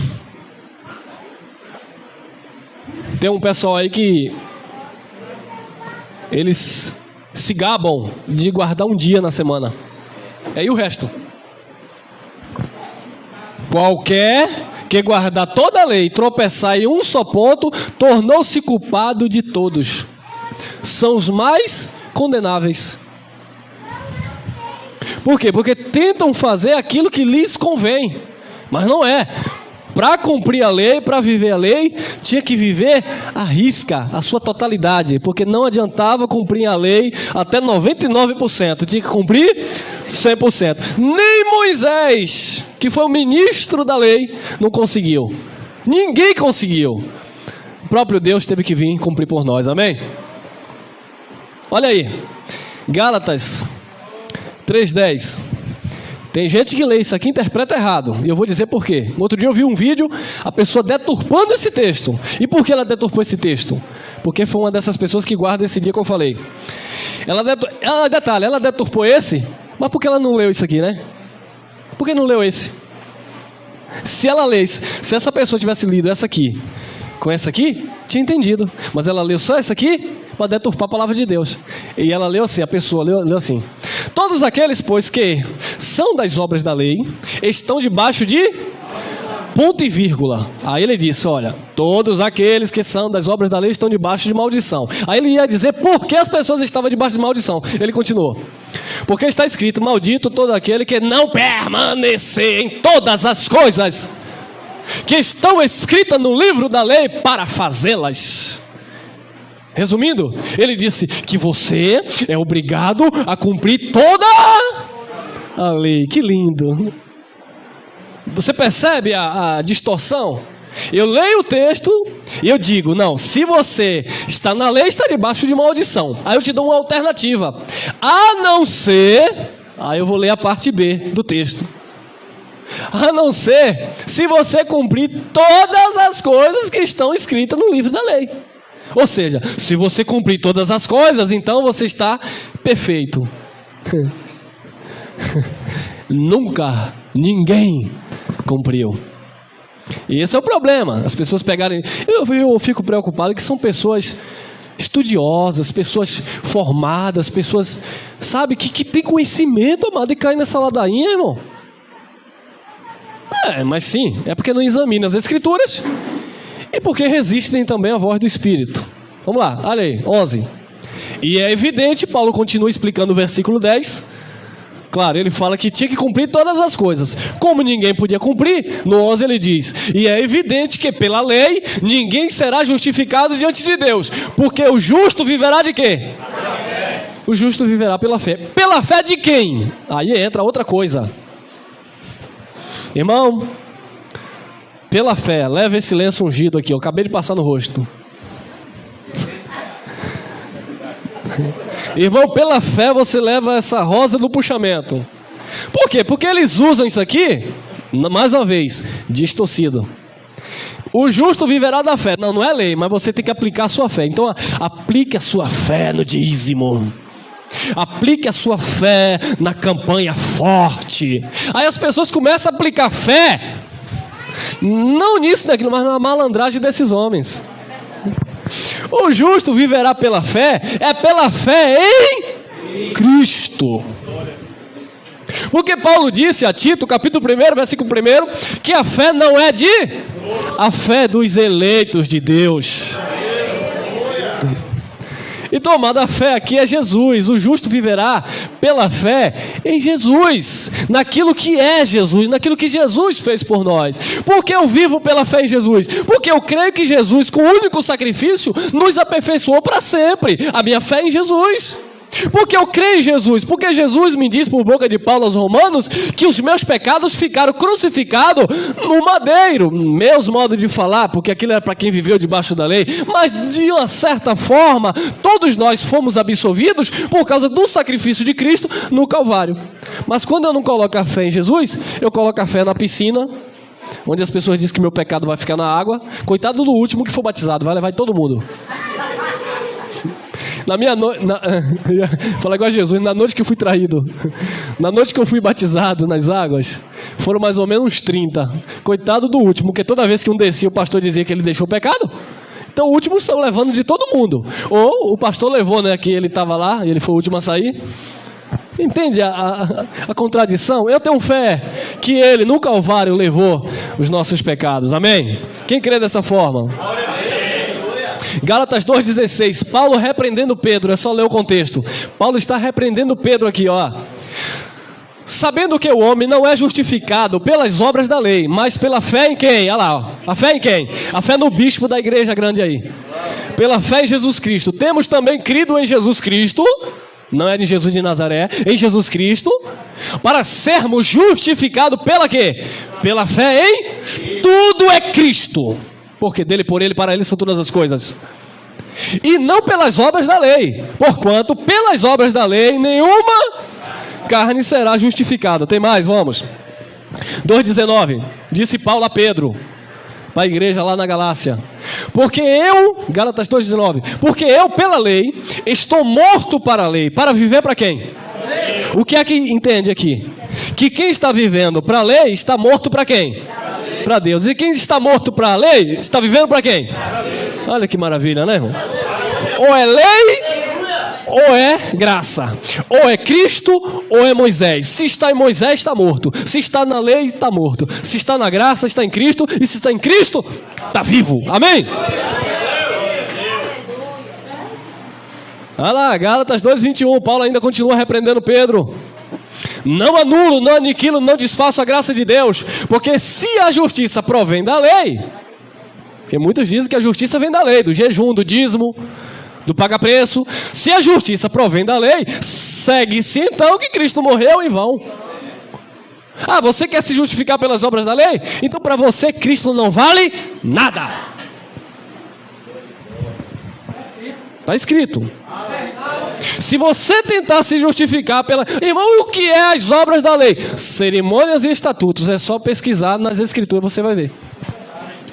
Tem um pessoal aí que eles se gabam de guardar um dia na semana. E o resto? Qualquer que guardar toda a lei e tropeçar em um só ponto, tornou-se culpado de todos. São os mais condenáveis. Por quê? Porque tentam fazer aquilo que lhes convém. Mas não é. Para cumprir a lei, para viver a lei, tinha que viver à risca, a sua totalidade. Porque não adiantava cumprir a lei até 99%. Tinha que cumprir 100%. Nem Moisés, que foi o ministro da lei, não conseguiu. Ninguém conseguiu. O próprio Deus teve que vir cumprir por nós, amém? Olha aí, Gálatas 3:10. Tem gente que lê isso aqui e interpreta errado. E eu vou dizer por quê. No outro dia eu vi um vídeo, a pessoa deturpando esse texto. E por que ela deturpou esse texto? Porque foi uma dessas pessoas que guarda esse dia que eu falei. Ela deturpou esse, mas por que ela não leu isso aqui, né? Por que não leu esse? Se essa pessoa tivesse lido essa aqui, com essa aqui, tinha entendido. Mas ela leu só essa aqui, para deturpar a palavra de Deus. E ela leu assim, a pessoa leu assim: todos aqueles, pois, que são das obras da lei, estão debaixo de ponto e vírgula. Aí ele disse, olha, todos aqueles que são das obras da lei estão debaixo de maldição. Aí ele ia dizer por que as pessoas estavam debaixo de maldição. Ele continuou: porque está escrito, maldito todo aquele que não permanecer em todas as coisas que estão escritas no livro da lei para fazê-las. Resumindo, ele disse que você é obrigado a cumprir toda a lei. Que lindo! Você percebe a distorção? Eu leio o texto e eu digo, não, se você está na lei, está debaixo de maldição. Aí eu te dou uma alternativa. A não ser... Aí eu vou ler a parte B do texto. A não ser se você cumprir todas as coisas que estão escritas no livro da lei. Ou seja, se você cumprir todas as coisas, então você está perfeito. Nunca ninguém cumpriu. E esse é o problema. As pessoas pegarem... Eu fico preocupado que são pessoas estudiosas, pessoas formadas, pessoas, sabe, que tem conhecimento, amado, e caem nessa ladainha, irmão. Mas sim, é porque não examinam as Escrituras e porque resistem também à voz do Espírito. Vamos lá, olha aí, 11. E é evidente, Paulo continua explicando o versículo 10. Claro, ele fala que tinha que cumprir todas as coisas. Como ninguém podia cumprir, no 11 ele diz: e é evidente que pela lei ninguém será justificado diante de Deus, porque o justo viverá de quê? O justo viverá pela fé. Pela fé de quem? Aí entra outra coisa. Irmão, pela fé, leva esse lenço ungido aqui, eu acabei de passar no rosto. Irmão, pela fé você leva essa rosa do puxamento. Por quê? Porque eles usam isso aqui, mais uma vez, distorcido. O justo viverá da fé. Não é lei, mas você tem que aplicar a sua fé. Então aplique a sua fé no dízimo. Aplique a sua fé na campanha forte. Aí as pessoas começam a aplicar fé, não nisso, naquilo, mas na malandragem desses homens. O justo viverá pela fé, é pela fé em Cristo. Porque Paulo disse a Tito, capítulo 1, versículo 1, que a fé não é a fé dos eleitos de Deus. Então, amado, a fé aqui é Jesus. O justo viverá pela fé em Jesus, naquilo que é Jesus, naquilo que Jesus fez por nós. Por que eu vivo pela fé em Jesus? Porque eu creio que Jesus, com o único sacrifício, nos aperfeiçoou para sempre. A minha fé é em Jesus. Porque eu creio em Jesus, porque Jesus me diz por boca de Paulo aos Romanos que os meus pecados ficaram crucificados no madeiro. Meus modos de falar, porque aquilo era para quem viveu debaixo da lei, mas de uma certa forma todos nós fomos absolvidos por causa do sacrifício de Cristo no Calvário. Mas quando eu não coloco a fé em Jesus, eu coloco a fé na piscina, onde as pessoas dizem que meu pecado vai ficar na água. Coitado do último que for batizado, vai levar todo mundo. Na minha noite, falar igual a Jesus, na noite que eu fui traído, na noite que eu fui batizado nas águas, foram mais ou menos uns 30. Coitado do último, porque toda vez que um descia, o pastor dizia que ele deixou o pecado. Então o último estão levando de todo mundo. Ou o pastor levou, né, que ele estava lá e ele foi o último a sair. Entende a contradição? Eu tenho fé que ele no Calvário levou os nossos pecados. Amém? Quem crê dessa forma? Gálatas 2,16, Paulo repreendendo Pedro, é só ler o contexto. Paulo está repreendendo Pedro aqui, ó. Sabendo que o homem não é justificado pelas obras da lei, mas pela fé em quem? Olha lá, ó. A fé em quem? A fé no bispo da igreja grande aí. Pela fé em Jesus Cristo. Temos também crido em Jesus Cristo, não é em Jesus de Nazaré, em Jesus Cristo, para sermos justificados pela quê? Pela fé em tudo é Cristo. Porque dele, por ele, para ele são todas as coisas. E não pelas obras da lei, porquanto pelas obras da lei nenhuma carne será justificada. Tem mais, vamos. 2,19, disse Paulo a Pedro, para a igreja lá na Galácia. Porque eu, Gálatas 2,19, porque eu pela lei estou morto para a lei. Para viver para quem? O que é que entende aqui? Que quem está vivendo para a lei está morto para quem? Para Deus. E quem está morto para a lei, está vivendo para quem? Olha que maravilha, né, irmão? Ou é lei, ou é graça. Ou é Cristo, ou é Moisés. Se está em Moisés, está morto. Se está na lei, está morto. Se está na graça, está em Cristo. E se está em Cristo, está vivo. Amém? Olha lá, Gálatas 2,21. Paulo ainda continua repreendendo Pedro. Não anulo, não aniquilo, não desfaço a graça de Deus, porque se a justiça provém da lei, porque muitos dizem que a justiça vem da lei, do jejum, do dízimo, do paga-preço. Se a justiça provém da lei, segue-se então que Cristo morreu em vão. Ah, você quer se justificar pelas obras da lei? Então para você Cristo não vale nada. Está escrito. Se você tentar se justificar pela... Irmão, e o que é as obras da lei? Cerimônias e estatutos. É só pesquisar nas escrituras, você vai ver.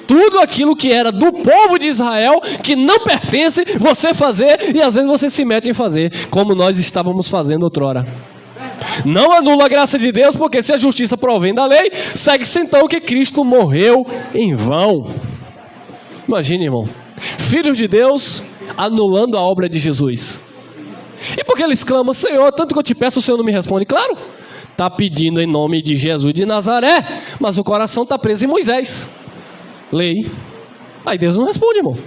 Tudo aquilo que era do povo de Israel, que não pertence, você fazer, e às vezes você se mete em fazer, como nós estávamos fazendo outrora. Não anula a graça de Deus, porque se a justiça provém da lei, segue-se então que Cristo morreu em vão. Imagine, irmão, filhos de Deus anulando a obra de Jesus. E porque eles clamam, Senhor, tanto que eu te peço, o Senhor não me responde. Claro, está pedindo em nome de Jesus de Nazaré, mas o coração está preso em Moisés, lei. Aí Deus não responde, irmão.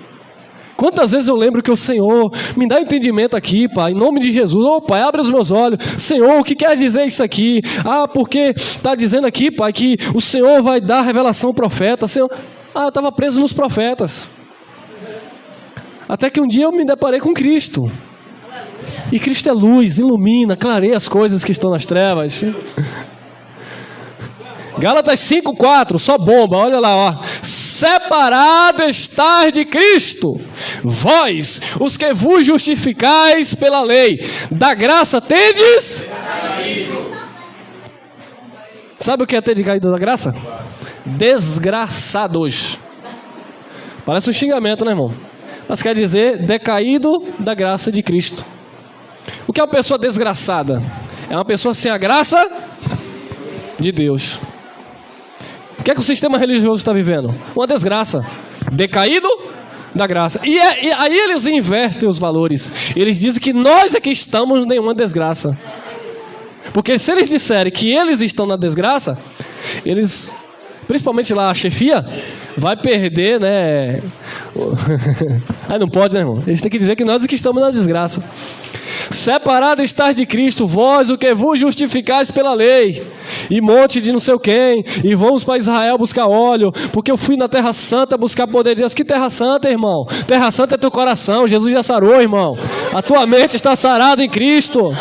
Quantas vezes eu lembro que o Senhor me dá entendimento aqui, Pai, em nome de Jesus. Ô, Pai, abre os meus olhos. Senhor, o que quer dizer isso aqui? Ah, porque está dizendo aqui, Pai, que o Senhor vai dar revelação ao profeta. Senhor, eu estava preso nos profetas. Até que um dia eu me deparei com Cristo. E Cristo é luz, ilumina, clareia as coisas que estão nas trevas. Gálatas 5:4, só bomba, olha lá, ó. Separado estais de Cristo, vós, os que vos justificais pela lei, da graça tendes? Sabe o que é ter de caído da graça? Desgraçados. Parece um xingamento, né, irmão? Mas quer dizer decaído da graça de Cristo. O que é uma pessoa desgraçada? É uma pessoa sem a graça de Deus. O que é que o sistema religioso está vivendo? Uma desgraça. Decaído da graça. E aí eles invertem os valores. Eles dizem que nós é que estamos em uma desgraça. Porque se eles disserem que eles estão na desgraça, eles, principalmente lá a chefia, vai perder, né? Aí não pode, né, irmão? Eles têm que dizer que nós é que estamos na desgraça. Separado estais de Cristo, vós o que vos justificais pela lei, e monte de não sei quem, e vamos para Israel buscar óleo, porque eu fui na Terra Santa buscar poder de Deus. Que Terra Santa, irmão? Terra Santa é teu coração, Jesus já sarou, irmão. A tua mente está sarada em Cristo.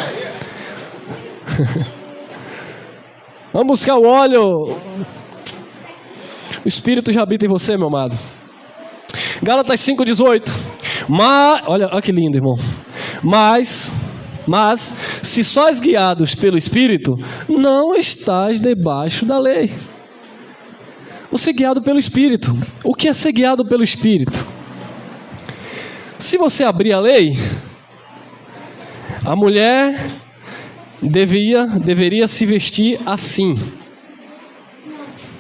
Vamos buscar o óleo. O Espírito já habita em você, meu amado. Gálatas 5:18. Olha que lindo, irmão. Mas, se sois guiados pelo Espírito, não estais debaixo da lei. Você é guiado pelo Espírito. O que é ser guiado pelo Espírito? Se você abrir a lei, a mulher deveria se vestir assim,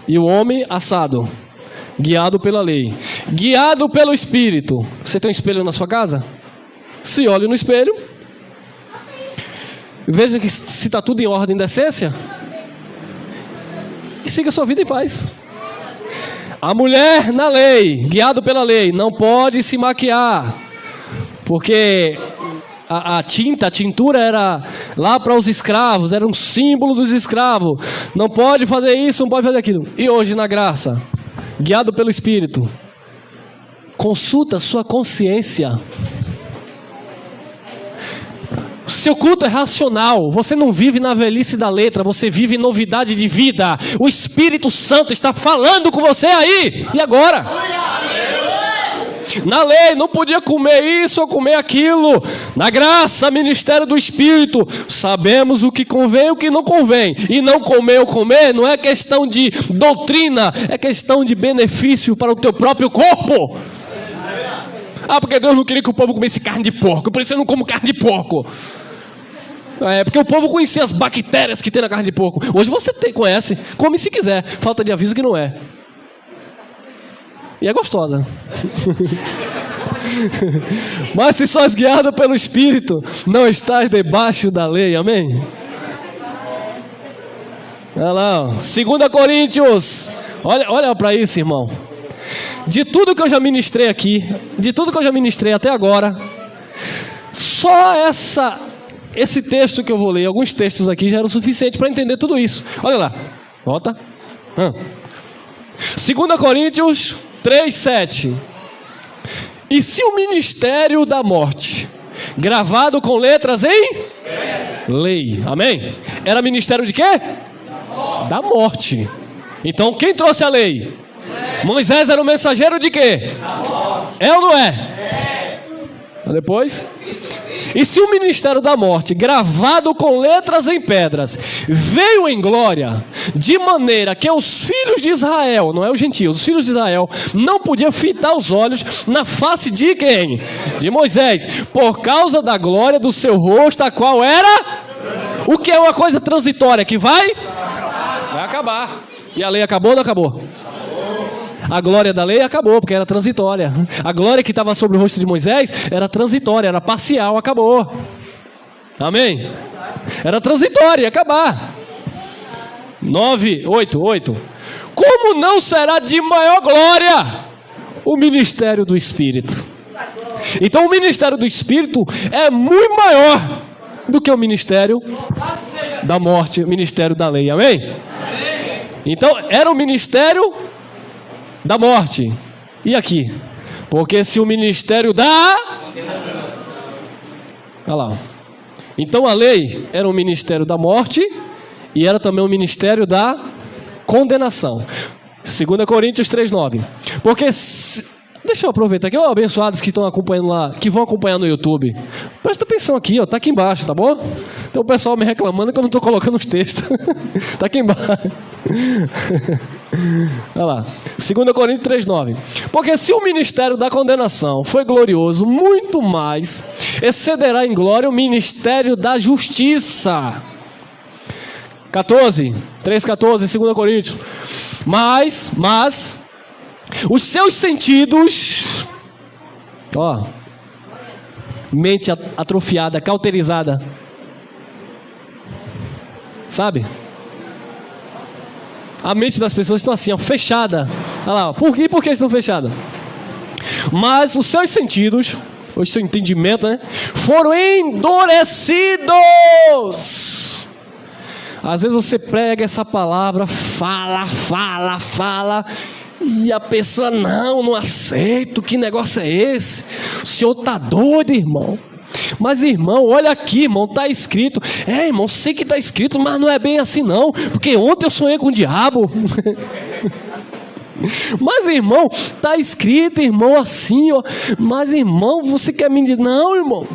e o homem assado, guiado pela lei, guiado pelo Espírito. Você tem um espelho na sua casa? Se olhe no espelho, veja que se está tudo em ordem de essência, e siga sua vida em paz. A mulher na lei, guiado pela lei, não pode se maquiar, porque a tintura era lá para os escravos, era um símbolo dos escravos. Não pode fazer isso, não pode fazer aquilo. E hoje na graça, guiado pelo Espírito, consulta sua consciência. Seu culto é racional. Você não vive na velhice da letra, você vive em novidade de vida. O Espírito Santo está falando com você aí e agora. Na lei não podia comer isso ou comer aquilo. Na graça, ministério do Espírito, sabemos o que convém e o que não convém. E não comer ou comer não é questão de doutrina, é questão de benefício para o teu próprio corpo. Ah, porque Deus não queria que o povo comesse carne de porco, por isso eu não como carne de porco. É, porque o povo conhecia as bactérias que tem na carne de porco. Hoje você conhece, come se quiser. Falta de aviso que não é. E é gostosa. Mas se sois guiado pelo Espírito, não estás debaixo da lei, amém? Olha lá, 2 Coríntios. Olha para isso, irmão. De tudo que eu já ministrei aqui, de tudo que eu já ministrei até agora, só esse texto que eu vou ler, alguns textos aqui já eram suficientes para entender tudo isso. Olha lá, volta. 2 Coríntios 3:7. E se o ministério da morte, gravado com letras em lei, amém? Era ministério de quê? Da morte. Então quem trouxe a lei? Moisés era o mensageiro de quê? É ou não é? Depois. E se o ministério da morte, gravado com letras em pedras, veio em glória, de maneira que os filhos de Israel, não é os gentios, os filhos de Israel, não podiam fitar os olhos na face de quem? De Moisés, por causa da glória do seu rosto, a qual era o que é uma coisa transitória, que vai acabar. E a lei acabou ou não acabou? A glória da lei acabou, porque era transitória. A glória que estava sobre o rosto de Moisés era transitória, era parcial, acabou. Amém? Era transitória, ia acabar. 8. Como não será de maior glória o ministério do Espírito? Então o ministério do Espírito é muito maior do que o ministério da morte, o ministério da lei. Amém? Então era o ministério da morte. E aqui? Porque se o ministério da... Olha lá. Então a lei era o ministério da morte e era também o ministério da condenação. 2 Coríntios 3:9. Porque... Deixa eu aproveitar aqui, abençoados que estão acompanhando lá, que vão acompanhar no YouTube. Presta atenção aqui, ó, tá aqui embaixo, tá bom? Tem o pessoal me reclamando que eu não estou colocando os textos. Tá aqui embaixo. Olha lá, 2 Coríntios 3:9. Porque se o ministério da condenação foi glorioso, muito mais excederá em glória o ministério da justiça. 3:14, 2 Coríntios. Mas os seus sentidos, ó, mente atrofiada, cauterizada, sabe? A mente das pessoas está assim, ó, fechada. Olha lá, por que estão fechadas? Mas os seus sentidos, o seu entendimento, né, foram endurecidos. Às vezes você prega essa palavra, fala, e a pessoa, não aceito, que negócio é esse? O senhor está doido, irmão. Mas irmão, olha aqui, irmão, está escrito. Irmão, sei que está escrito, mas não é bem assim não, porque ontem eu sonhei com o diabo. Mas irmão, está escrito, irmão, assim, ó. Mas irmão, você quer me dizer? Não, irmão,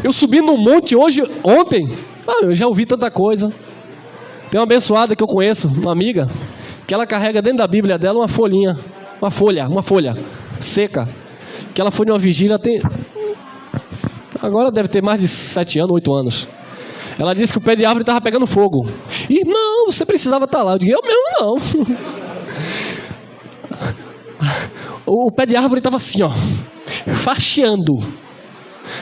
eu subi no monte ontem, eu já ouvi tanta coisa. Tem uma abençoada que eu conheço, uma amiga, que ela carrega dentro da Bíblia dela uma folha seca, que ela foi numa vigília, agora deve ter mais de 7 anos, 8 anos. Ela disse que o pé de árvore estava pegando fogo. Irmão, você precisava estar lá. Eu digo, eu mesmo não. O pé de árvore estava assim, ó, faxeando.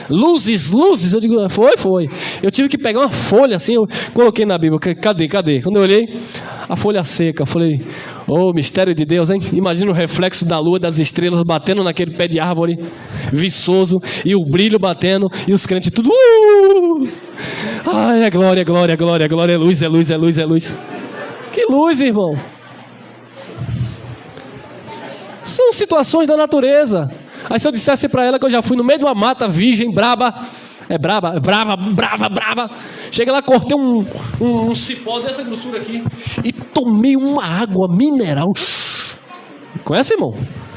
Luzes, eu digo, foi. Eu tive que pegar uma folha assim, eu coloquei na Bíblia, cadê? Quando eu olhei, a folha seca, eu falei, mistério de Deus, hein? Imagina o reflexo da lua, das estrelas batendo naquele pé de árvore viçoso, e o brilho batendo, e os crentes tudo, ai, é glória, é luz. Que luz, irmão. São situações da natureza. Aí se eu dissesse para ela que eu já fui no meio de uma mata virgem, brava. Chega lá, cortei um cipó dessa grossura aqui e tomei uma água mineral. Conhece, irmão?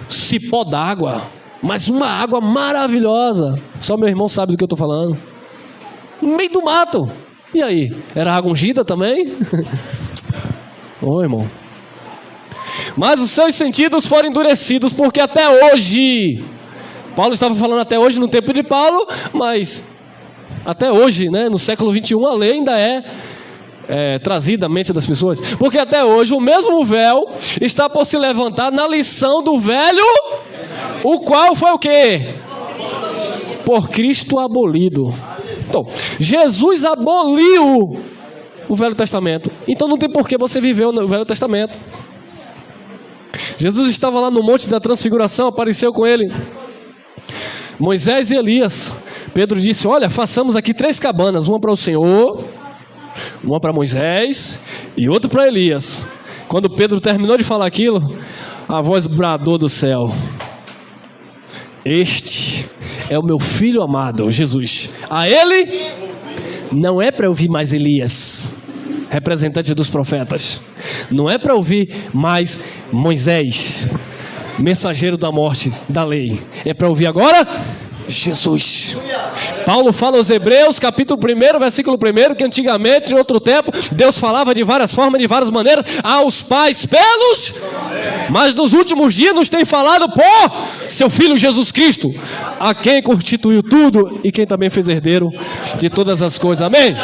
Cipó d'água, mas uma água maravilhosa. Só meu irmão sabe do que eu estou falando. No meio do mato. E aí? Era água ungida também? Irmão. Mas os seus sentidos foram endurecidos, porque até hoje... Paulo estava falando até hoje no tempo de Paulo, mas até hoje, né, no século 21, a lei ainda é trazida à mente das pessoas. Porque até hoje o mesmo véu está por se levantar na lição do velho, o qual foi o quê? Por Cristo abolido. Então, Jesus aboliu o Velho Testamento. Então não tem por que você viver no Velho Testamento. Jesus estava lá no Monte da Transfiguração, apareceu com ele Moisés e Elias. Pedro disse, olha, façamos aqui 3 cabanas, uma para o Senhor, uma para Moisés e outra para Elias. Quando Pedro terminou de falar aquilo, a voz bradou do céu, este é o meu filho amado, Jesus. A ele não é para ouvir mais Elias, representante dos profetas, não é para ouvir mais Moisés, mensageiro da morte, da lei. É para ouvir agora Jesus. Paulo fala aos Hebreus, capítulo 1, versículo 1, que antigamente, em outro tempo, Deus falava de várias formas, de várias maneiras, aos pais pelos, mas nos últimos dias nos tem falado por seu Filho Jesus Cristo, a quem constituiu tudo e quem também fez herdeiro de todas as coisas. Amém?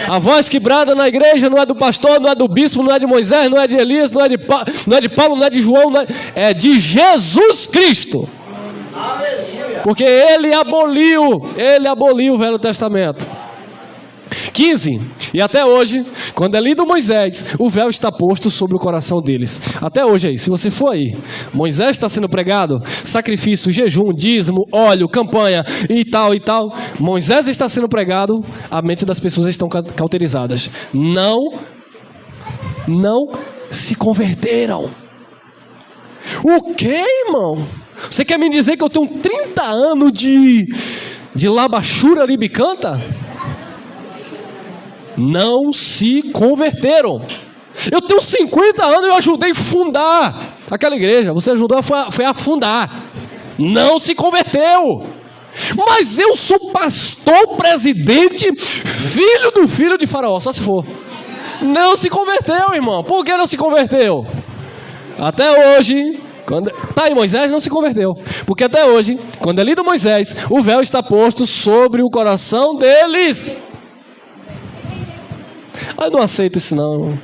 A voz que brada na igreja não é do pastor, não é do bispo, não é de Moisés, não é de Elias, não é de Paulo, não é de João, é de Jesus Cristo. Porque ele aboliu o Velho Testamento. 15. E até hoje, quando é lido Moisés, o véu está posto sobre o coração deles. Até hoje aí, se você for aí, Moisés está sendo pregado, sacrifício, jejum, dízimo, óleo, campanha e tal. Moisés está sendo pregado, a mente das pessoas estão cauterizadas. Não se converteram. O que, irmão? Você quer me dizer que eu tenho 30 anos de labachura libicanta? Não se converteram. Eu tenho 50 anos e eu ajudei a fundar aquela igreja. Você ajudou foi a fundar. Não se converteu. Mas eu sou pastor, presidente, filho de Faraó, só se for. Não se converteu, irmão. Por que não se converteu? Até hoje, em Moisés não se converteu. Porque até hoje, quando é lido Moisés, o véu está posto sobre o coração deles. Eu não aceito isso não.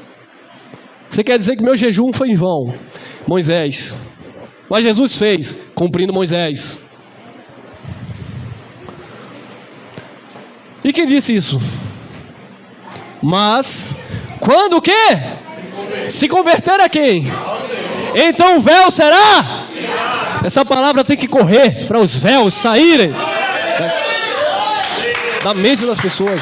Você quer dizer que meu jejum foi em vão? Moisés. Mas Jesus fez, cumprindo Moisés. E quem disse isso? Mas, quando o quê? Se converter a quem? Então o véu será? Essa palavra tem que correr para os véus saírem da mente das pessoas.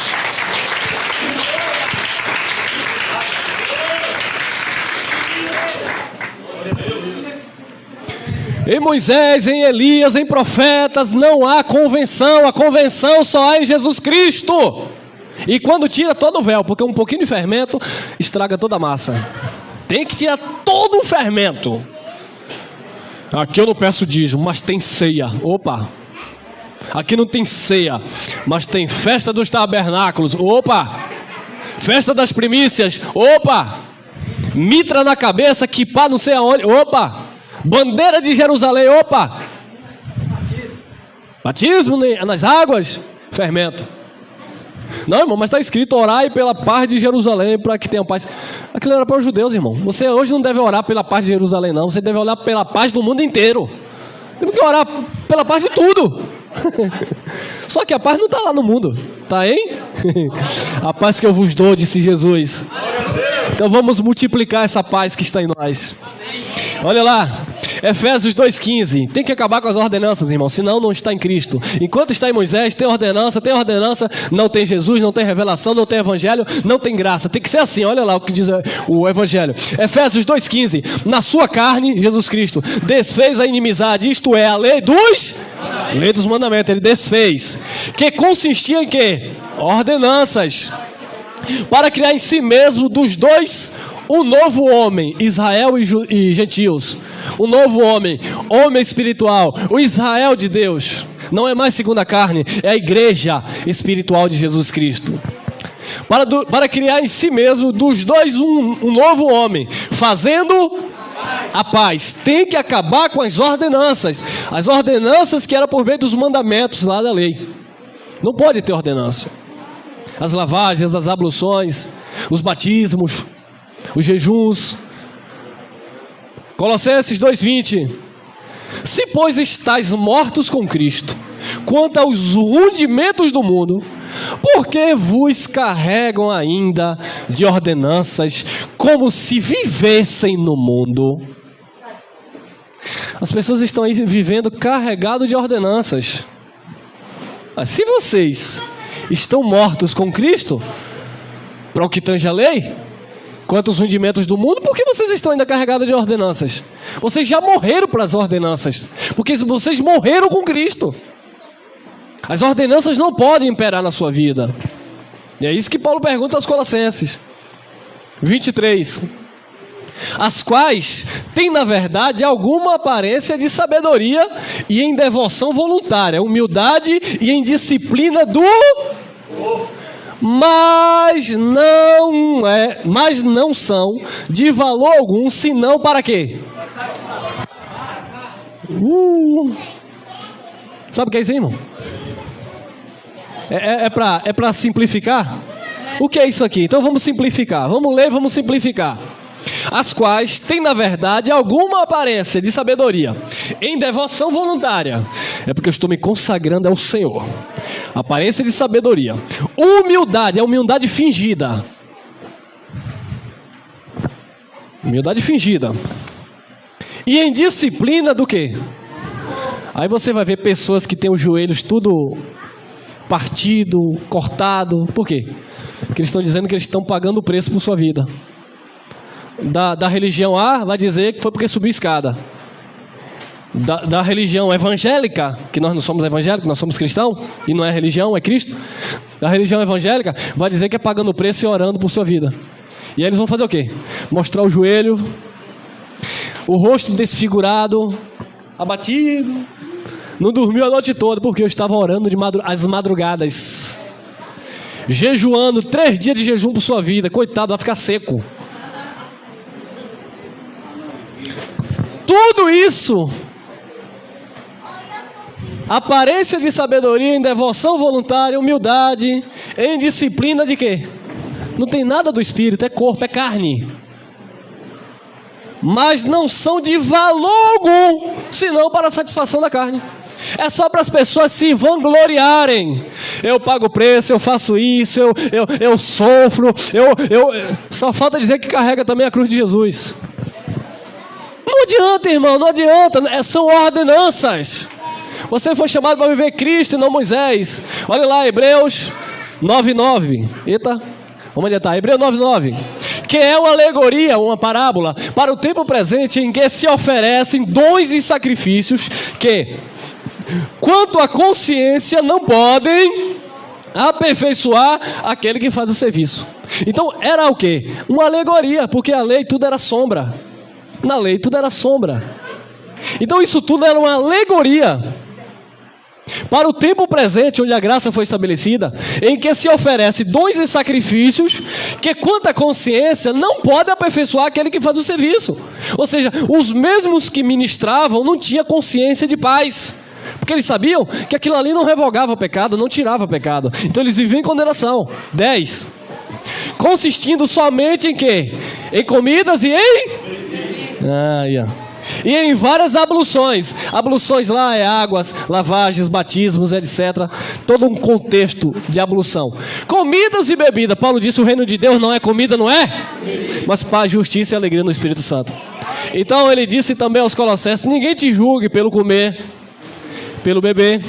Em Moisés, em Elias, em profetas, não há convenção. A convenção só há em Jesus Cristo. E quando tira todo o véu, porque um pouquinho de fermento estraga toda a massa. Tem que tirar todo o fermento. Aqui eu não peço dízimo, mas tem ceia. Opa! Aqui não tem ceia, mas tem festa dos tabernáculos. Opa! Festa das primícias. Opa! Mitra na cabeça, quipá não sei aonde. Opa! Bandeira de Jerusalém. Opa! Batismo nas águas. Fermento. Não, irmão, mas está escrito: orai pela paz de Jerusalém, para que tenha paz. Aquilo era para os judeus, irmão. Você hoje não deve orar pela paz de Jerusalém, não. Você deve orar pela paz do mundo inteiro. Tem que orar pela paz de tudo. Só que a paz não está lá no mundo. Está, hein? A paz que eu vos dou, disse Jesus. Então vamos multiplicar essa paz que está em nós. Olha lá, Efésios 2,15. Tem que acabar com as ordenanças, irmão, senão não está em Cristo. Enquanto está em Moisés, tem ordenança, não tem Jesus, não tem revelação, não tem evangelho, não tem graça. Tem que ser assim, olha lá o que diz o evangelho. Efésios 2,15. Na sua carne, Jesus Cristo desfez a inimizade, isto é, a lei dos mandamentos, ele desfez. Que consistia em quê? Ordenanças. Para criar em si mesmo dos dois um novo homem, Israel e gentios. Um novo homem espiritual, o Israel de Deus. Não é mais segundo a carne, é a igreja espiritual de Jesus Cristo. Para criar em si mesmo dos dois um novo homem, fazendo a paz. Tem que acabar com as ordenanças. As ordenanças que eram por meio dos mandamentos lá da lei. Não pode ter ordenança. As lavagens, as abluções, os batismos, os jejuns. Colossenses 2,20. Se, pois, estáis mortos com Cristo, quanto aos rudimentos do mundo, por que vos carregam ainda de ordenanças, como se vivessem no mundo? As pessoas estão aí vivendo carregado de ordenanças. Mas se vocês estão mortos com Cristo, para o que tange a lei, quanto aos rudimentos do mundo, por que vocês estão ainda carregados de ordenanças? Vocês já morreram para as ordenanças, porque vocês morreram com Cristo. As ordenanças não podem imperar na sua vida. E é isso que Paulo pergunta aos Colossenses 23. as quais têm na verdade alguma aparência de sabedoria e em devoção voluntária, humildade e em disciplina do... Mas não são de valor algum, senão para quê? Sabe o que é isso aí, irmão? É para simplificar? O que é isso aqui? Então vamos simplificar. Vamos ler, vamos simplificar. As quais têm na verdade alguma aparência de sabedoria em devoção voluntária. É porque eu estou me consagrando ao Senhor. Aparência de sabedoria. Humildade, é humildade fingida. Humildade fingida. E em disciplina do quê? Aí você vai ver pessoas que têm os joelhos tudo partido, cortado. Por quê? Porque eles estão dizendo que eles estão pagando o preço por sua vida. Da religião A, vai dizer que foi porque subiu escada. Da religião evangélica, que nós não somos evangélicos, nós somos cristãos, e não é religião, é Cristo. Da religião evangélica, vai dizer que é pagando o preço e orando por sua vida. E aí eles vão fazer o quê? Mostrar o joelho, o rosto desfigurado, abatido. Não dormiu a noite toda, porque eu estava orando às madrugadas, jejuando, 3 dias de jejum por sua vida. Coitado, vai ficar seco. Tudo isso, aparência de sabedoria, em devoção voluntária, humildade, em disciplina de quê? Não tem nada do espírito, é corpo, é carne. Mas não são de valor algum, senão para a satisfação da carne. É só para as pessoas se vangloriarem. Eu pago o preço, eu faço isso, eu sofro, só falta dizer que carrega também a cruz de Jesus. Não adianta, irmão, não adianta, são ordenanças. Você foi chamado para viver Cristo e não Moisés. Olha lá, Hebreus 9:9. Eita, vamos adiantar, Hebreus 9:9. Que é uma alegoria, uma parábola, para o tempo presente em que se oferecem dons e sacrifícios que, quanto à consciência, não podem aperfeiçoar aquele que faz o serviço. Então era o quê? Uma alegoria, porque a lei tudo era sombra. Na lei tudo era sombra. Então isso tudo era uma alegoria para o tempo presente, onde a graça foi estabelecida, em que se oferece dons e sacrifícios que, quanto à consciência, não pode aperfeiçoar aquele que faz o serviço. Ou seja, os mesmos que ministravam não tinham consciência de paz, porque eles sabiam que aquilo ali não revogava o pecado, não tirava o pecado. Então eles viviam em condenação. 10. Consistindo somente em quê? Em comidas e em... E em várias abluções. Abluções lá é águas, lavagens, batismos, etc. Todo um contexto de ablução. Comidas e bebida. Paulo disse: o reino de Deus não é comida, não é? Mas paz, justiça e alegria no Espírito Santo. Então ele disse também aos Colossenses: ninguém te julgue pelo comer, pelo beber,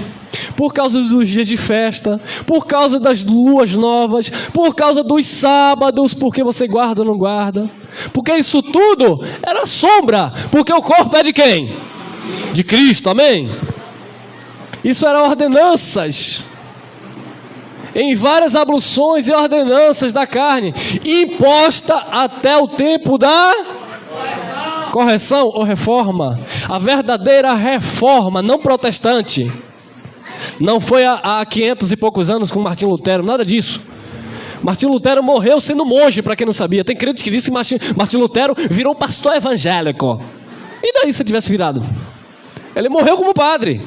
por causa dos dias de festa, por causa das luas novas, por causa dos sábados, porque você guarda ou não guarda. Porque isso tudo era sombra, porque o corpo é de quem? De Cristo, amém? Isso eram ordenanças, em várias abluções e ordenanças da carne, imposta até o tempo da correção ou reforma. A verdadeira reforma, não protestante. Não foi há 500 e poucos anos com Martinho Lutero, nada disso. Martinho Lutero morreu sendo monge, para quem não sabia. Tem crente que disse que Martinho Lutero virou pastor evangélico. E daí se tivesse virado? Ele morreu como padre.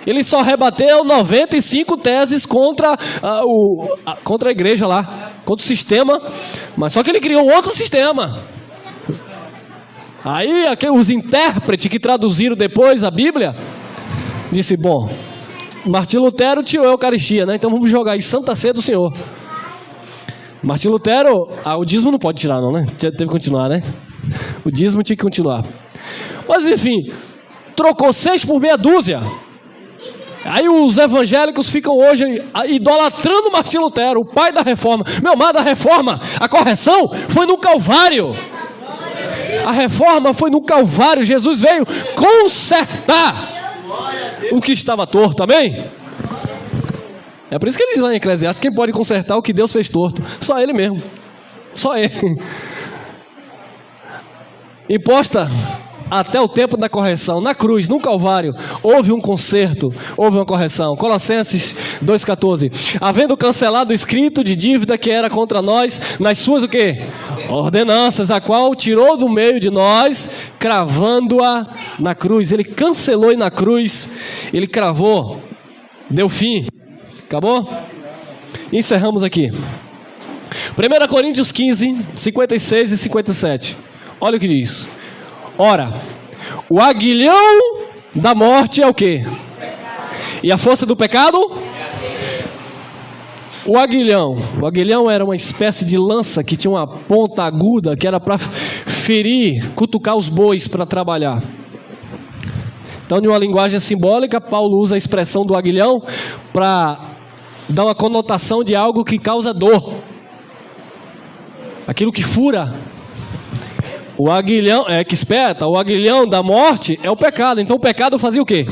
Ele só rebateu 95 teses contra a igreja lá, contra o sistema. Mas só que ele criou um outro sistema. Aí os intérpretes que traduziram depois a Bíblia disse: bom, Martinho Lutero tirou a Eucaristia, né? Então vamos jogar aí Santa Ceia do Senhor. Martinho Lutero, o dízimo não pode tirar não, né? Teve que continuar, né? O dízimo tinha que continuar. Mas enfim, trocou 6 por meia dúzia. Aí os evangélicos ficam hoje idolatrando Martinho Lutero, o pai da reforma. Meu amado, a reforma, a correção foi no Calvário. A reforma foi no Calvário. Jesus veio consertar o que estava torto, amém? É por isso que ele diz lá em Eclesiastes: quem pode consertar o que Deus fez torto? Só ele mesmo. Só ele. imposta até o tempo da correção. Na cruz, no Calvário, houve um conserto, houve uma correção. Colossenses 2,14. Havendo cancelado o escrito de dívida que era contra nós, nas suas o quê? Ordenanças, a qual tirou do meio de nós, cravando-a na cruz. Ele cancelou e na cruz, ele cravou, deu fim. Acabou? Encerramos aqui. 1 Coríntios 15, 56 e 57. Olha o que diz. Ora, o aguilhão da morte é o quê? E a força do pecado? O aguilhão era uma espécie de lança que tinha uma ponta aguda, que era para ferir, cutucar os bois para trabalhar. Então, de uma linguagem simbólica, Paulo usa a expressão do aguilhão para dar uma conotação de algo que causa dor. Aquilo que fura. O aguilhão, que espeta, o aguilhão da morte é o pecado. Então o pecado fazia o quê?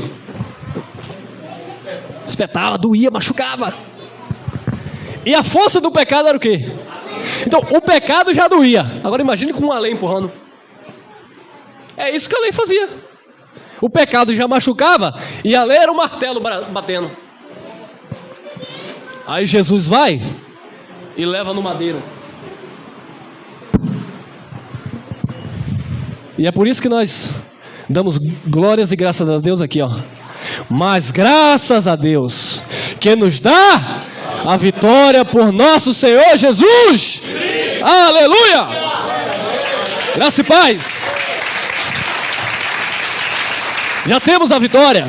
Espetava, doía, machucava. E a força do pecado era o quê? Então o pecado já doía. Agora imagine com uma lei empurrando. É isso que a lei fazia. O pecado já machucava e a lei era um martelo batendo. Aí Jesus vai e leva no madeiro. E é por isso que nós damos glórias e graças a Deus aqui, ó. Mas graças a Deus que nos dá a vitória por nosso Senhor Jesus. Aleluia! Graça e paz. Já temos a vitória.